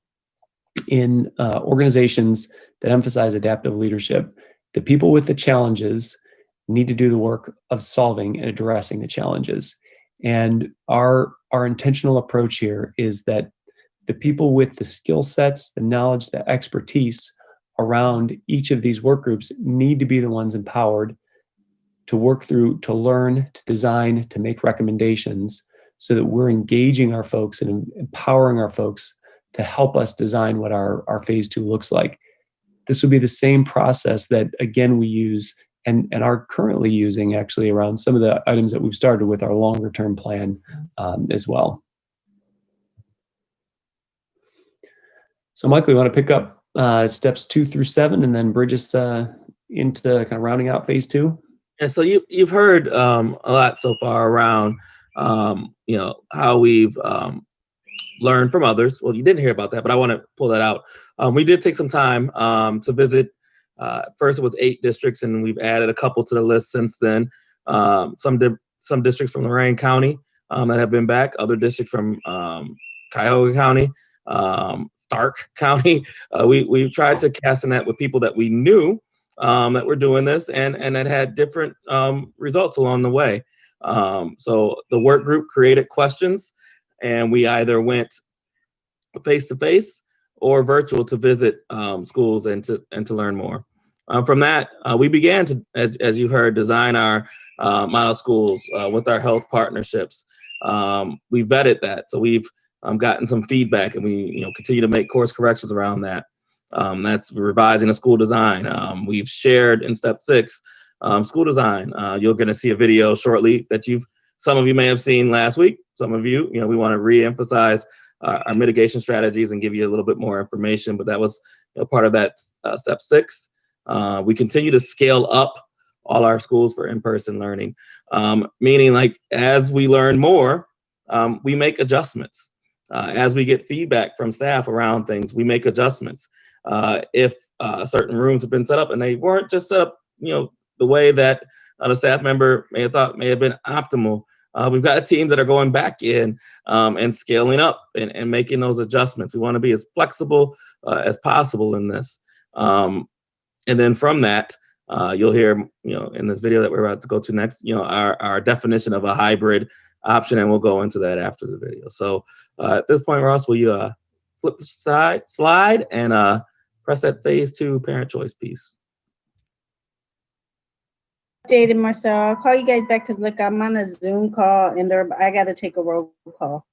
in organizations that emphasize adaptive leadership, the people with the challenges need to do the work of solving and addressing the challenges. And our intentional approach here is that the people with the skill sets, the knowledge, the expertise around each of these work groups need to be the ones empowered to work through, to learn, to design, to make recommendations so that we're engaging our folks and empowering our folks to help us design what our phase 2 looks like. This would be the same process that, again, we use and are currently using actually around some of the items that we've started with our longer term plan as well. So Michael, you want to pick up steps 2 through 7 and then bridge us into kind of rounding out phase 2? And so you've heard a lot so far around, how we've learned from others. Well, you didn't hear about that, but I want to pull that out. We did take some time to visit. First, it was 8 districts, and we've added a couple to the list since then. Some districts from Lorain County that have been back, other districts from Cuyahoga County, Stark County. We've tried to cast a net with people that we knew that were doing this and that had different results along the way. So the work group created questions, and we either went face-to-face or virtual to visit schools and to learn more. From that, we began to, as you heard, design our model schools with our health partnerships. We vetted that, so we've gotten some feedback, and we continue to make course corrections around that. That's revising the school design. We've shared in step 6 school design. You're going to see a video shortly that some of you may have seen last week. Some of you, we want to re-emphasize our mitigation strategies and give you a little bit more information, but that was part of that step 6. We continue to scale up all our schools for in-person learning, meaning like as we learn more, we make adjustments. As we get feedback from staff around things, we make adjustments. If certain rooms have been set up and they weren't just set up, the way that the staff member may have thought may have been optimal, we've got teams that are going back in and scaling up and making those adjustments. We want to be as flexible as possible in this. And then from that, you'll hear, in this video that we're about to go to next, our definition of a hybrid option, and we'll go into that after the video. So at this point, Ross, will you flip the slide and press that phase 2 parent choice piece? Jade and Marcel, I'll call you guys back because look, I'm on a Zoom call and I got to take a roll call.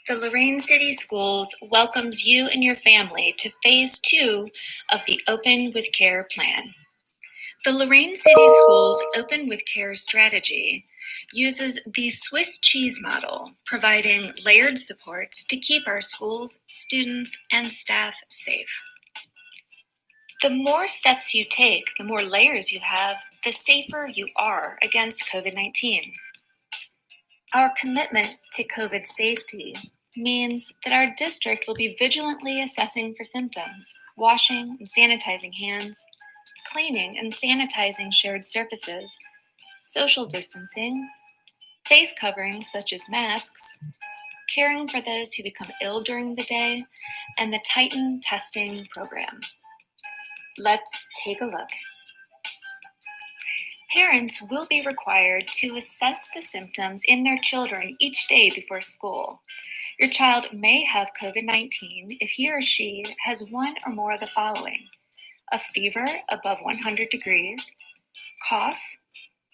The Lorain City Schools welcomes you and your family to phase 2 of the Open with Care plan. The Lorain City Schools Open with Care strategy uses the Swiss cheese model, providing layered supports to keep our schools, students, and staff safe. The more steps you take, the more layers you have, the safer you are against COVID-19. Our commitment to COVID safety means that our district will be vigilantly assessing for symptoms, washing and sanitizing hands, cleaning and sanitizing shared surfaces, social distancing, face coverings such as masks, caring for those who become ill during the day, and the tightened testing program. Let's take a look. Parents will be required to assess the symptoms in their children each day before school. Your child may have COVID-19 if he or she has one or more of the following: a fever above 100 degrees, cough,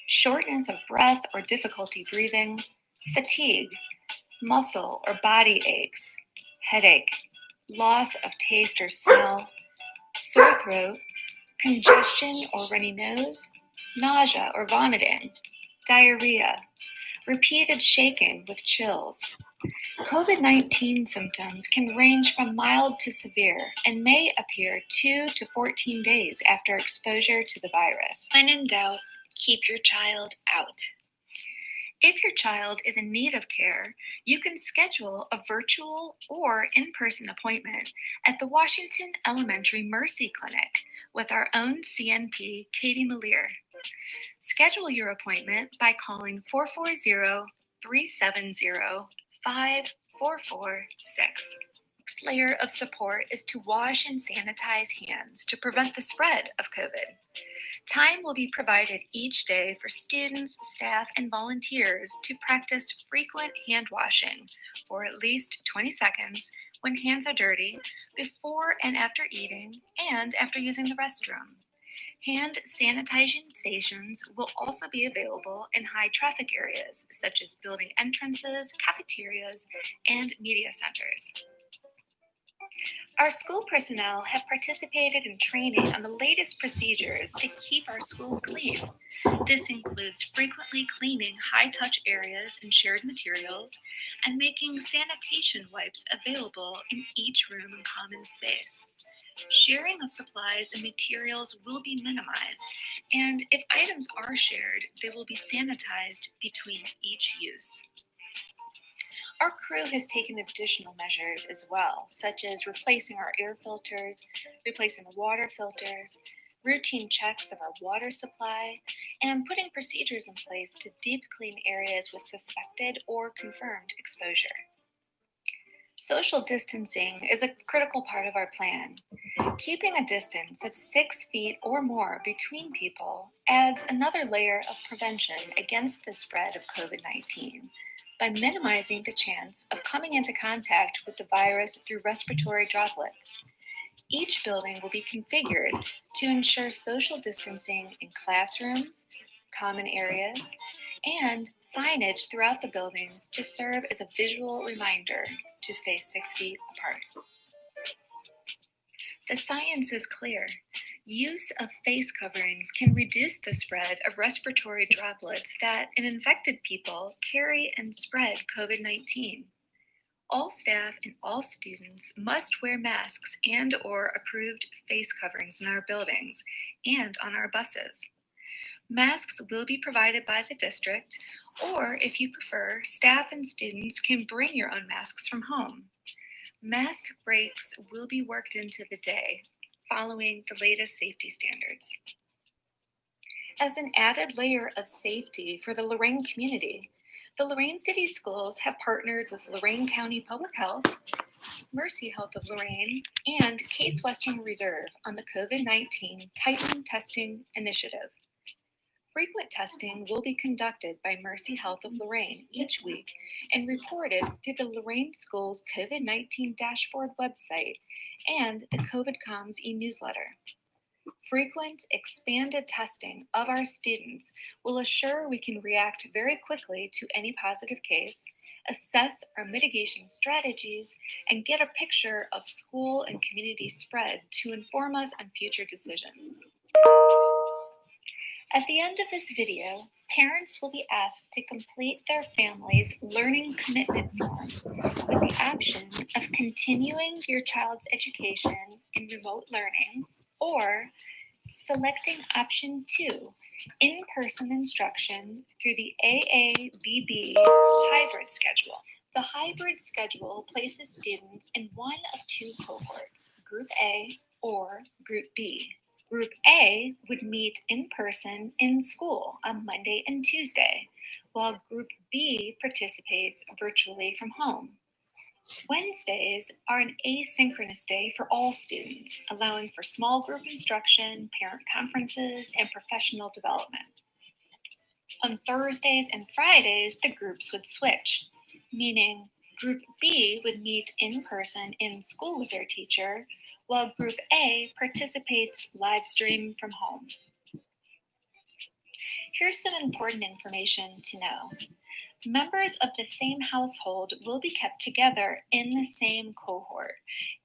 shortness of breath or difficulty breathing, fatigue, muscle or body aches, headache, loss of taste or smell, sore throat, congestion or runny nose, nausea or vomiting, diarrhea, repeated shaking with chills. COVID-19 symptoms can range from mild to severe and may appear 2 to 14 days after exposure to the virus. When in doubt, keep your child out. If your child is in need of care, you can schedule a virtual or in-person appointment at the Washington Elementary Mercy Clinic with our own CNP, Katie Malier. Schedule your appointment by calling 440-370-5446. Next layer of support is to wash and sanitize hands to prevent the spread of COVID. Time will be provided each day for students, staff, and volunteers to practice frequent hand washing for at least 20 seconds when hands are dirty, before and after eating, and after using the restroom. Hand sanitizing stations will also be available in high traffic areas such as building entrances, cafeterias, and media centers. Our school personnel have participated in training on the latest procedures to keep our schools clean. This includes frequently cleaning high-touch areas and shared materials, and making sanitation wipes available in each room and common space. Sharing of supplies and materials will be minimized, and if items are shared, they will be sanitized between each use. Our crew has taken additional measures as well, such as replacing our air filters, replacing the water filters, routine checks of our water supply, and putting procedures in place to deep clean areas with suspected or confirmed exposure. Social distancing is a critical part of our plan. Keeping a distance of 6 feet or more between people adds another layer of prevention against the spread of COVID-19 by minimizing the chance of coming into contact with the virus through respiratory droplets. Each building will be configured to ensure social distancing in classrooms, common areas, and signage throughout the buildings to serve as a visual reminder to stay 6 feet apart. The science is clear. Use of face coverings can reduce the spread of respiratory droplets that, in infected people, carry and spread COVID-19. All staff and all students must wear masks and/or approved face coverings in our buildings and on our buses. Masks will be provided by the district, or if you prefer, staff and students can bring your own masks from home. Mask breaks will be worked into the day, following the latest safety standards. As an added layer of safety for the Lorain community, the Lorain City Schools have partnered with Lorain County Public Health, Mercy Health of Lorain, and Case Western Reserve on the COVID-19 Titan Testing Initiative. Frequent testing will be conducted by Mercy Health of Lorain each week and reported through the Lorain Schools COVID-19 dashboard website and the COVID Comms e-newsletter. Frequent, expanded testing of our students will assure we can react very quickly to any positive case, assess our mitigation strategies, and get a picture of school and community spread to inform us on future decisions. At the end of this video, parents will be asked to complete their family's learning commitment form with the option of continuing your child's education in remote learning or selecting option 2, in-person instruction through the AABB hybrid schedule. The hybrid schedule places students in one of 2 cohorts, Group A or Group B. Group A would meet in person in school on Monday and Tuesday, while Group B participates virtually from home. Wednesdays are an asynchronous day for all students, allowing for small group instruction, parent conferences, and professional development. On Thursdays and Fridays, the groups would switch, meaning Group B would meet in person in school with their teacher, while Group A participates live stream from home. Here's some important information to know. Members of the same household will be kept together in the same cohort.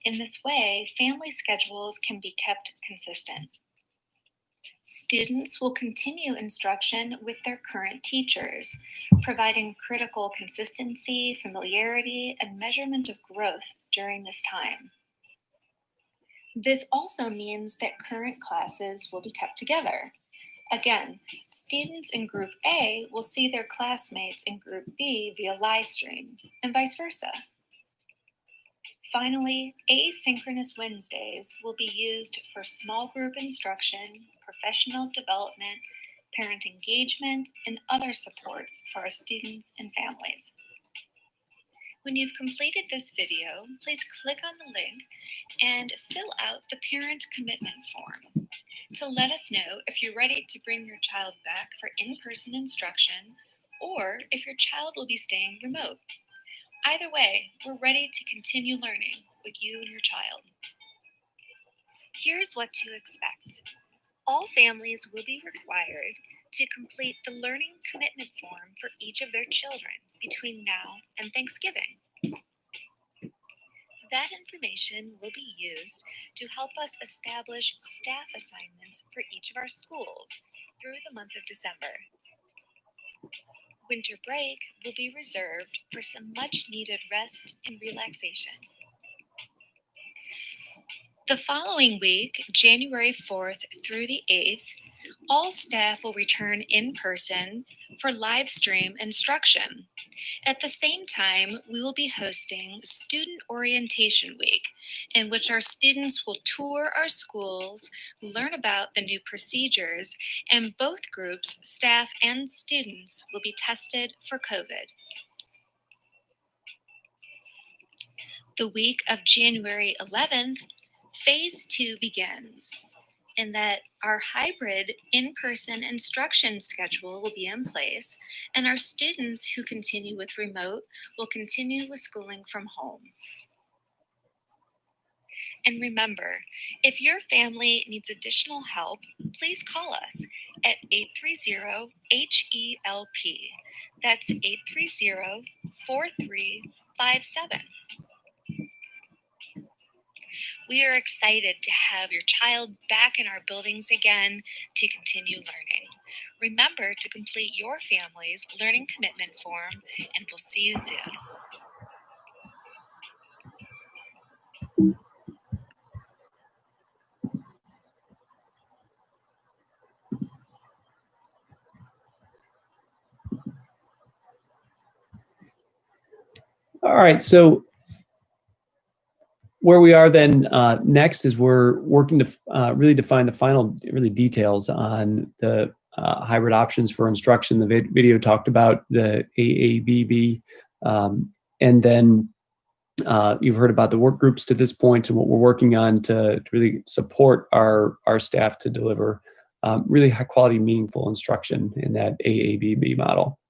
In this way, family schedules can be kept consistent. Students will continue instruction with their current teachers, providing critical consistency, familiarity, and measurement of growth during this time. This also means that current classes will be kept together. Again, students in Group A will see their classmates in Group B via live stream, and vice versa. Finally, asynchronous Wednesdays will be used for small group instruction, professional development, parent engagement, and other supports for our students and families. When you've completed this video, please click on the link and fill out the parent commitment form to let us know if you're ready to bring your child back for in-person instruction or if your child will be staying remote. Either way, we're ready to continue learning with you and your child. Here's what to expect. All families will be required to complete the learning commitment form for each of their children between now and Thanksgiving. That information will be used to help us establish staff assignments for each of our schools through the month of December. Winter break will be reserved for some much-needed rest and relaxation. The following week, January 4th through the 8th, All staff will return in person for live stream instruction. At the same time, we will be hosting Student Orientation Week, in which our students will tour our schools, learn about the new procedures, and both groups, staff and students, will be tested for COVID. The week of January 11th, Phase 2 begins, in that our hybrid in-person instruction schedule will be in place, and our students who continue with remote will continue with schooling from home. And remember, if your family needs additional help, please call us at 830-HELP. That's 830-4357. We are excited to have your child back in our buildings again to continue learning. Remember to complete your family's learning commitment form, and we'll see you soon. All right, so where we are then next is we're working to really define the final details on the hybrid options for instruction. The video talked about the AABB, and then you've heard about the work groups to this point and what we're working on to really support our staff to deliver really high quality, meaningful instruction in that AABB model.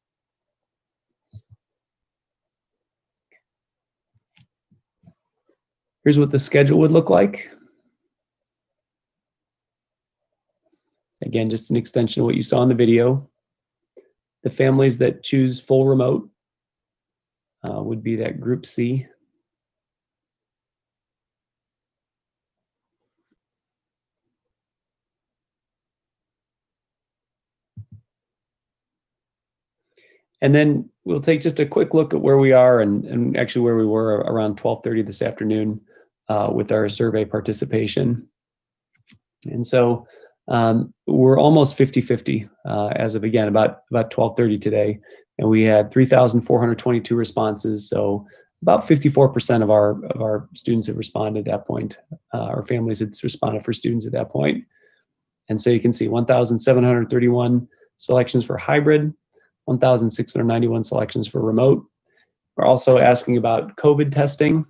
Here's what the schedule would look like. Again, just an extension of what you saw in the video. The families that choose full remote would be that group C. And then we'll take just a quick look at where we are and actually where we were around 12:30 this afternoon with our survey participation. And so we're almost 50-50 as of, again, about 12:30 today. And we had 3,422 responses. So about 54% of our students have responded at that point, or families had responded for students at that point. And so you can see 1,731 selections for hybrid, 1,691 selections for remote. We're also asking about COVID testing,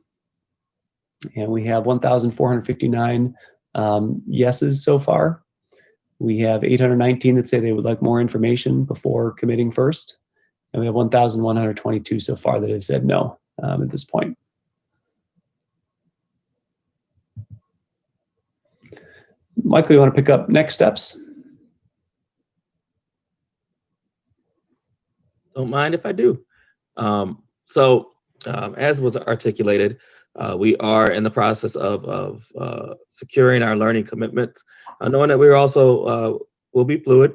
and we have 1,459 yeses so far. We have 819 that say they would like more information before committing first, and we have 1,122 so far that have said no at this point. Michael, you want to pick up next steps? Don't mind if I do. As was articulated, we are in the process of securing our learning commitments, knowing that we're also will be fluid.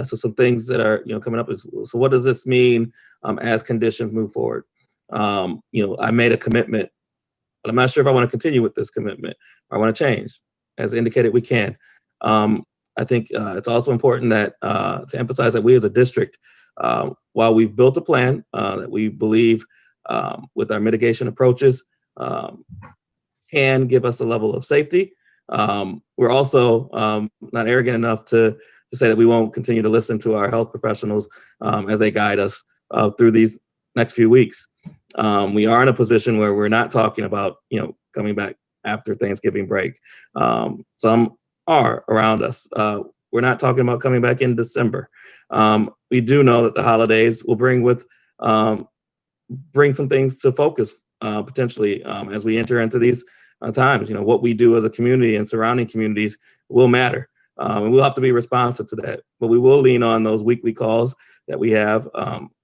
So some things that are coming up is, so what does this mean as conditions move forward? I made a commitment, but I'm not sure if I want to continue with this commitment or I want to change. As indicated, we can. I think it's also important that to emphasize that we as a district, while we've built a plan that we believe with our mitigation approaches can give us a level of safety, we're also not arrogant enough to say that we won't continue to listen to our health professionals as they guide us through these next few weeks. We are in a position where we're not talking about coming back after Thanksgiving break. Some are around us. We're not talking about coming back in December. We do know that the holidays will bring some things to focus potentially as we enter into these times. What we do as a community and surrounding communities will matter, and we'll have to be responsive to that. But we will lean on those weekly calls that we have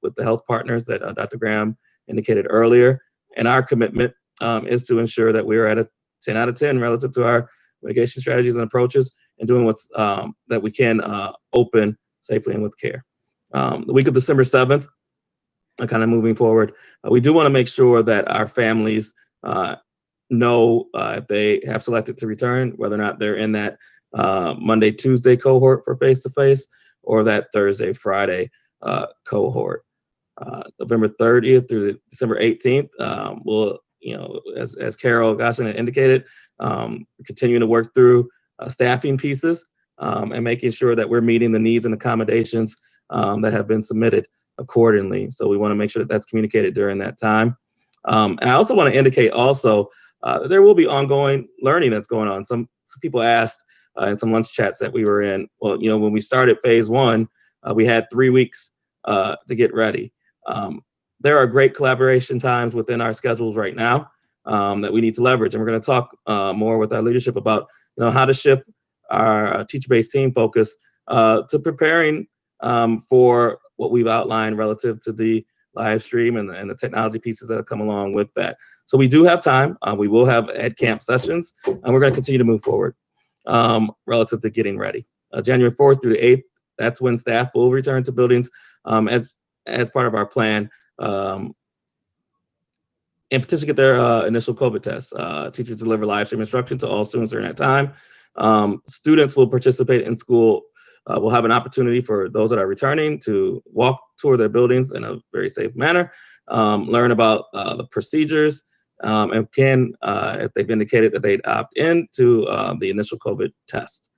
with the health partners that Dr. Graham indicated earlier. And our commitment is to ensure that we are at a 10 out of 10 relative to our mitigation strategies and approaches, and doing what's that we can open safely and with care. The week of December 7th, kind of moving forward, we do want to make sure that our families know if they have selected to return, whether or not they're in that Monday, Tuesday cohort for face-to-face, or that Thursday, Friday cohort. November 30th through December 18th, we'll, as Carol Goshen indicated, continuing to work through staffing pieces and making sure that we're meeting the needs and accommodations that have been submitted accordingly. So we want to make sure that that's communicated during that time. And I also want to indicate also there will be ongoing learning that's going on. Some people asked in some lunch chats that we were in, well, when we started phase 1, we had 3 weeks to get ready. There are great collaboration times within our schedules right now that we need to leverage. And we're going to talk more with our leadership about how to shift our teacher-based team focus to preparing for what we've outlined relative to the live stream and the technology pieces that have come along with that. So we do have time. We will have ed camp sessions, and we're going to continue to move forward relative to getting ready. January 4th through the 8th, that's when staff will return to buildings as part of our plan and potentially get their initial COVID tests. Teachers deliver live stream instruction to all students during that time. Students will participate in school. We'll have an opportunity for those that are returning to walk tour their buildings in a very safe manner, learn about the procedures, and can, if they've indicated that they'd opt in to the initial COVID test.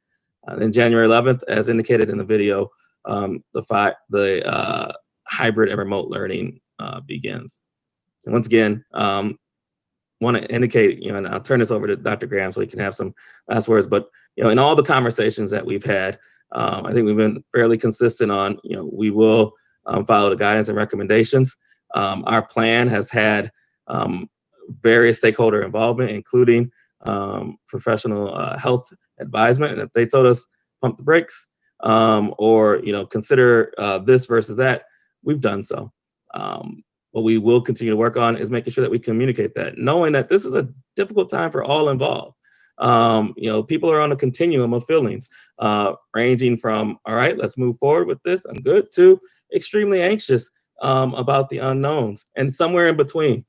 Then January 11th, as indicated in the video, the hybrid and remote learning begins. And once again, want to indicate, and I'll turn this over to Dr. Graham so he can have some last words, but in all the conversations that we've had, I think we've been fairly consistent on, we will follow the guidance and recommendations. Our plan has had various stakeholder involvement, including professional health advisement. And if they told us pump the brakes or, consider this versus that, we've done so. What we will continue to work on is making sure that we communicate that, knowing that this is a difficult time for all involved. People are on a continuum of feelings, ranging from, all right, let's move forward with this, I'm good, to extremely anxious about the unknowns, and somewhere in between.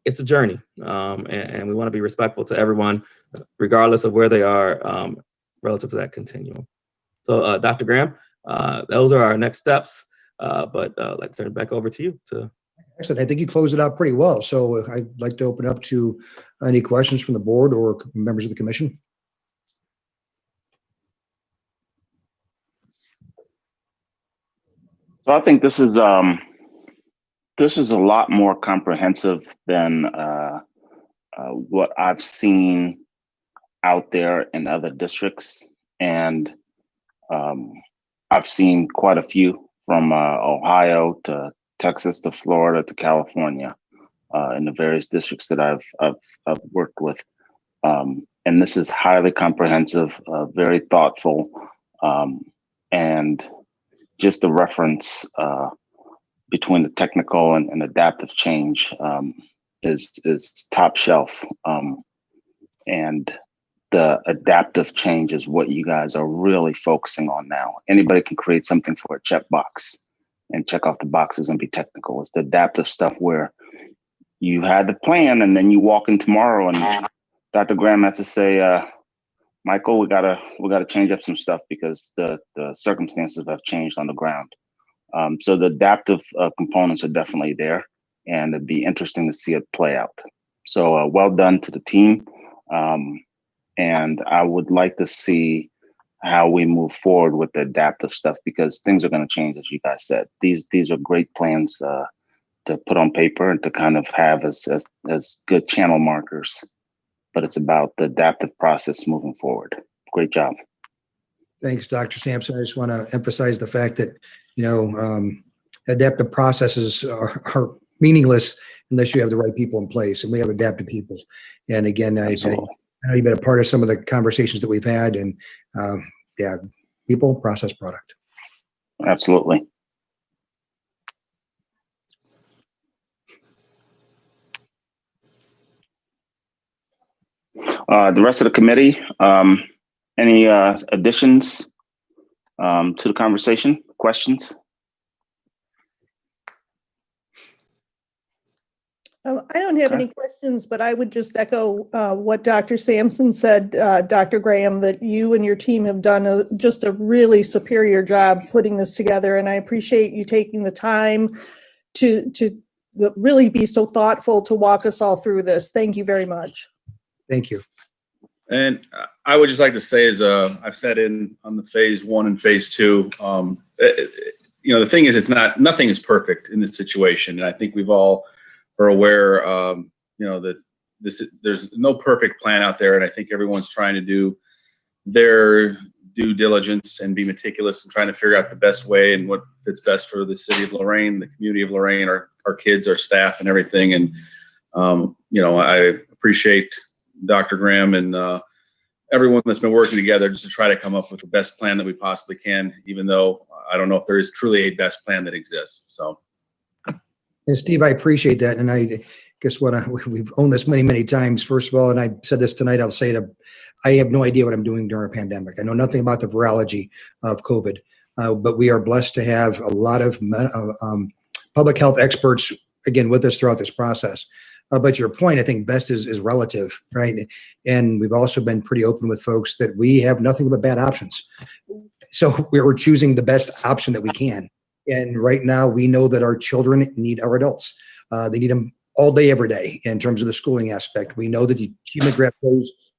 It's a journey, and we want to be respectful to everyone, regardless of where they are relative to that continuum. So, Dr. Graham, those are our next steps, but let's turn it back over to you. Excellent. I think you closed it out pretty well. So I'd like to open up to any questions from the board or members of the commission. So I think this is a lot more comprehensive than what I've seen out there in other districts, and I've seen quite a few from Ohio to Texas to Florida to California in the various districts that I've worked with, and this is highly comprehensive, very thoughtful, and just the reference between the technical and adaptive change is top shelf, and the adaptive change is what you guys are really focusing on now. Anybody can create something for a checkbox and check off the boxes and be technical. It's the adaptive stuff where you had the plan and then you walk in tomorrow and Dr. Graham has to say, Michael, we gotta change up some stuff because the circumstances have changed on the ground. So the adaptive components are definitely there, and it'd be interesting to see it play out. So well done to the team. And I would like to see how we move forward with the adaptive stuff, because things are going to change, as you guys said. These are great plans to put on paper and to kind of have as good channel markers, but it's about the adaptive process moving forward. Great job. Thanks, Dr. Sampson. I just want to emphasize the fact that, adaptive processes are meaningless unless you have the right people in place, and we have adaptive people. And again, I know you've been a part of some of the conversations that we've had, and people, process, product. Absolutely. The rest of the committee, any additions to the conversation, questions? I don't have any questions, but I would just echo what Dr. Sampson said, Dr. Graham, that you and your team have done just a really superior job putting this together. And I appreciate you taking the time to really be so thoughtful to walk us all through this. Thank you very much. Thank you. And I would just like to say, as I've said on the phase 1 and phase 2, the thing is, nothing is perfect in this situation. And I think we've all are aware, that there's no perfect plan out there. And I think everyone's trying to do their due diligence and be meticulous and trying to figure out the best way and what fits best for the city of Lorain, the community of Lorain, our kids, our staff, and everything. And, I appreciate Dr. Graham and everyone that's been working together just to try to come up with the best plan that we possibly can, even though I don't know if there is truly a best plan that exists. So. And Steve, I appreciate that. And I guess we've owned this many, many times. First of all, and I said this tonight, I'll say it, I have no idea what I'm doing during a pandemic. I know nothing about the virology of COVID, but we are blessed to have a lot of public health experts, again, with us throughout this process. But your point, I think best is relative, right? And we've also been pretty open with folks that we have nothing but bad options. So we're choosing the best option that we can. And right now we know that our children need our adults. They need them all day, every day in terms of the schooling aspect. We know that the achievement gap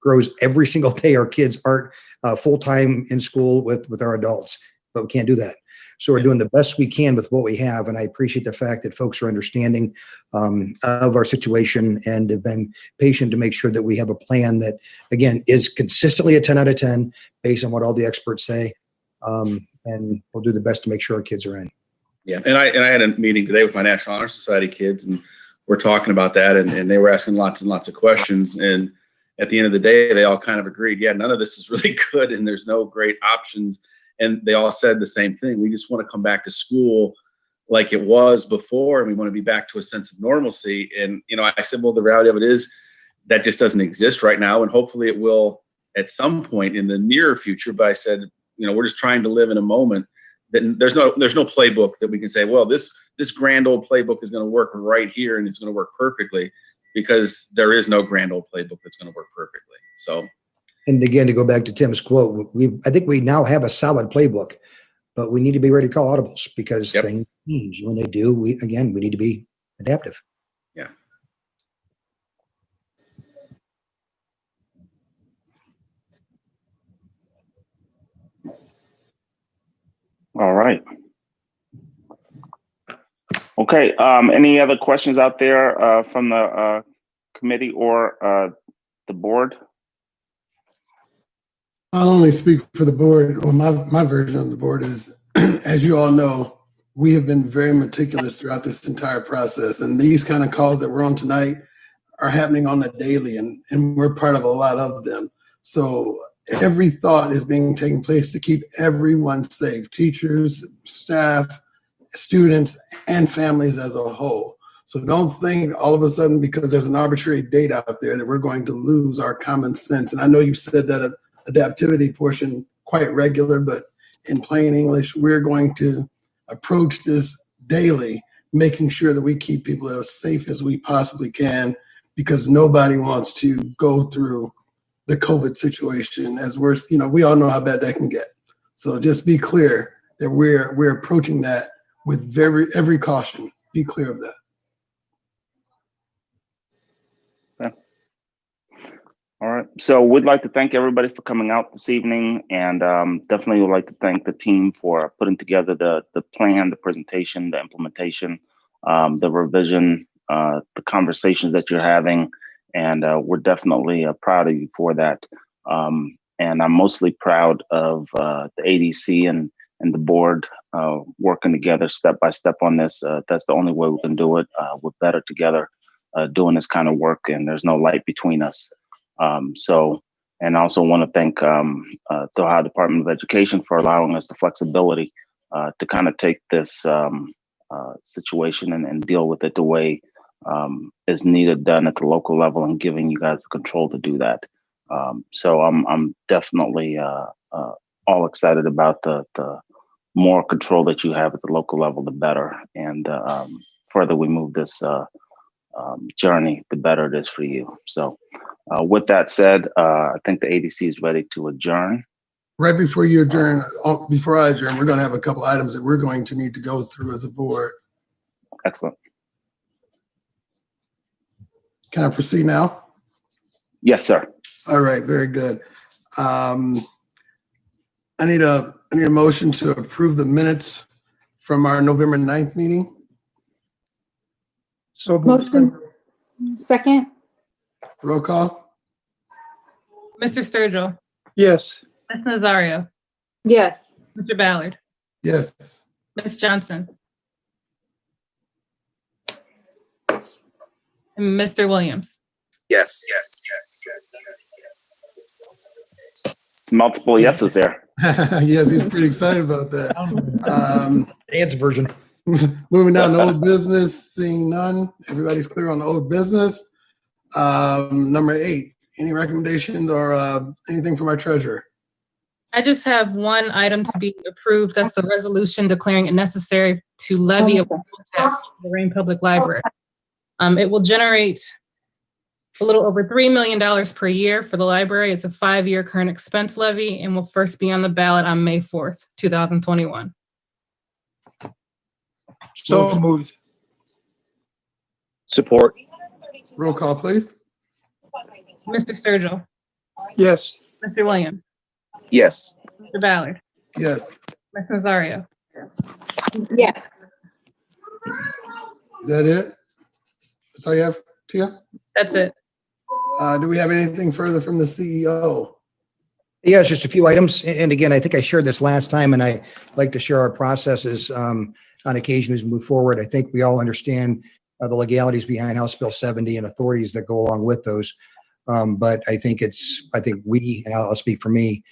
grows every single day. Our kids aren't full-time in school with our adults, but we can't do that. So we're doing the best we can with what we have. And I appreciate the fact that folks are understanding of our situation and have been patient to make sure that we have a plan that, again, is consistently a 10 out of 10 based on what all the experts say. And we'll do the best to make sure our kids are in. Yeah, and I had a meeting today with my National Honor Society kids, and we're talking about that, and they were asking lots and lots of questions. And at the end of the day, they all kind of agreed, yeah, none of this is really good, and there's no great options. And they all said the same thing. We just want to come back to school like it was before, and we want to be back to a sense of normalcy. And, I said, well, the reality of it is that just doesn't exist right now, and hopefully it will at some point in the near future. But I said, we're just trying to live in a moment that there's no playbook that we can say, well, this grand old playbook is going to work right here and it's going to work perfectly, because there is no grand old playbook that's going to work perfectly. So. And again, to go back to Tim's quote, I think we now have a solid playbook, but we need to be ready to call audibles because things change. When they do, we need to be adaptive. Yeah. All right. Okay. Any other questions out there from the committee or the board? I'll only speak for the board, or my version of the board is, as you all know, we have been very meticulous throughout this entire process. And these kind of calls that we're on tonight are happening on the daily, and we're part of a lot of them. So every thought is being taken place to keep everyone safe, teachers, staff, students, and families as a whole. So don't think all of a sudden, because there's an arbitrary date out there, that we're going to lose our common sense. And I know you've said that adaptivity portion quite regular, but in plain English, we're going to approach this daily, making sure that we keep people as safe as we possibly can, because nobody wants to go through the COVID situation as worse. We all know how bad that can get. So just be clear that we're approaching that with every caution. Be clear of that. All right. So we'd like to thank everybody for coming out this evening, and definitely would like to thank the team for putting together the plan, the presentation, the implementation, the revision, the conversations that you're having, and we're definitely proud of you for that. And I'm mostly proud of the ADC and the board working together step by step on this. That's the only way we can do it. We're better together doing this kind of work, and there's no light between us. And I also want to thank the Ohio Department of Education for allowing us the flexibility to kind of take this situation and deal with it the way is needed, done at the local level, and giving you guys the control to do that. So I'm definitely all excited about the more control that you have at the local level, the better. And further we move this journey, the better it is for you. So with that said, I think the ADC is ready to adjourn. Right before you adjourn, before I adjourn, we're going to have a couple items that we're going to need to go through as a board. Excellent. Can I proceed now? Yes, sir. All right, very good. I need a motion to approve the minutes from our November 9th meeting. So motion. Second. Roll call. Mr. Sturgill. Yes. Ms. Nazario. Yes. Mr. Ballard. Yes. Ms. Johnson. And Mr. Williams. Yes. Multiple yeses there. Yes, he's pretty excited about that. Dance version. Moving down to old business, seeing none. Everybody's clear on the old business. Number 8, any recommendations or anything from our treasurer? I just have one item to be approved. That's the resolution declaring it necessary to levy a poll tax to the Lorain Public Library. It will generate a little over $3 million per year for the library. It's a 5-year current expense levy and will first be on the ballot on May 4th, 2021. So moved. Support. Roll call, please. Mr. Sturgill. Yes. Mr. Williams. Yes. Mr. Ballard. Yes. Ms. Nazario. Yes. Is that it? That's all you have, Tia? That's it. Do we have anything further from the CEO? Yeah, it's just a few items. And again, I think I shared this last time, and I like to share our processes on occasion as we move forward. I think we all understand the legalities behind House Bill 70 and authorities that go along with those. But I think we, and I'll speak for me,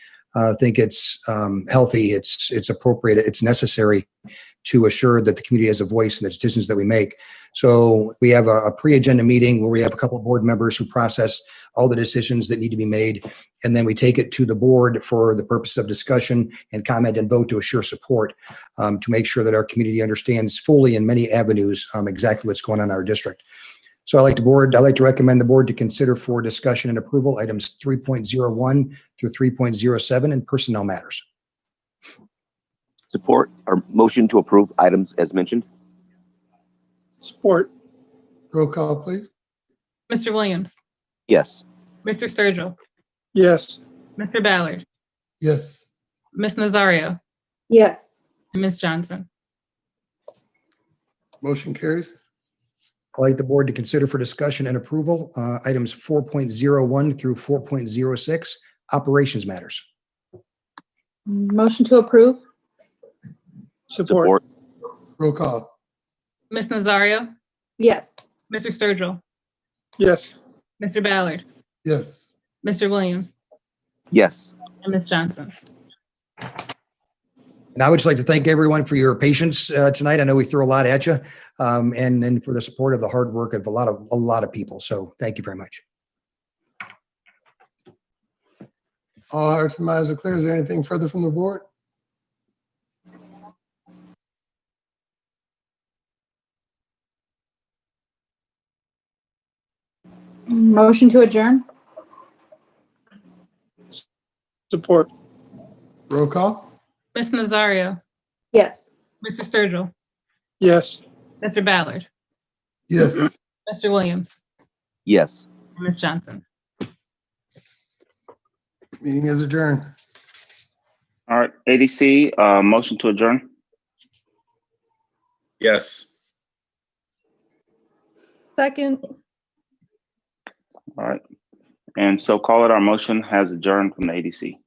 think it's healthy, it's appropriate, it's necessary to assure that the community has a voice in the decisions that we make. So we have a pre-agenda meeting where we have a couple of board members who process all the decisions that need to be made. And then we take it to the board for the purpose of discussion and comment and vote to assure support, to make sure that our community understands fully in many avenues exactly what's going on in our district. So I'd like to recommend the board to consider for discussion and approval items 3.01 through 3.07 and personnel matters. Support or motion to approve items as mentioned. Support. Roll call, please. Mr. Williams. Yes. Mr. Sturgill. Yes. Mr. Ballard. Yes. Ms. Nazario. Yes. And Ms. Johnson. Motion carries. I'd like the board to consider for discussion and approval items 4.01 through 4.06 operations matters. Motion to approve. Support. Roll call. Ms. Nazario. Yes. Mr. Sturgill. Yes. Mr. Ballard. Yes. Mr. Williams. Yes. And Ms. Johnson. And I would just like to thank everyone for your patience tonight. I know we threw a lot at you, and for the support of the hard work of a lot of people. So thank you very much. All hearts and minds are clear. Is there anything further from the board? Motion to adjourn. Support. Roll call. Ms. Nazario. Yes. Mr. Sturgill. Yes. Mr. Ballard. Yes. Mr. Williams. Yes. And Ms. Johnson. Meeting is adjourned. All right, ADC, motion to adjourn. Yes. Second. All right. And so call it, our motion has adjourned from the ADC.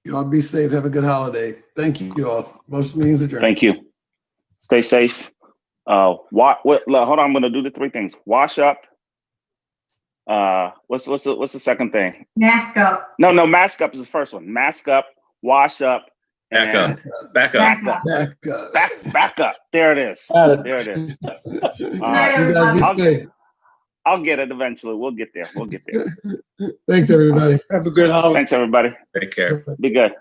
You all be safe. Have a good holiday. Thank you all. Motion meetings adjourned. Thank you. Stay safe. Hold on, I'm gonna do the 3 things. Wash up. What's the second thing? Mask up. No, mask up is the first one. Mask up, wash up, Back up. Back up. There it is. There it is. You guys be safe. I'll get it eventually. We'll get there. Thanks, everybody. Have a good holiday. Thanks, everybody. Take care. Be good.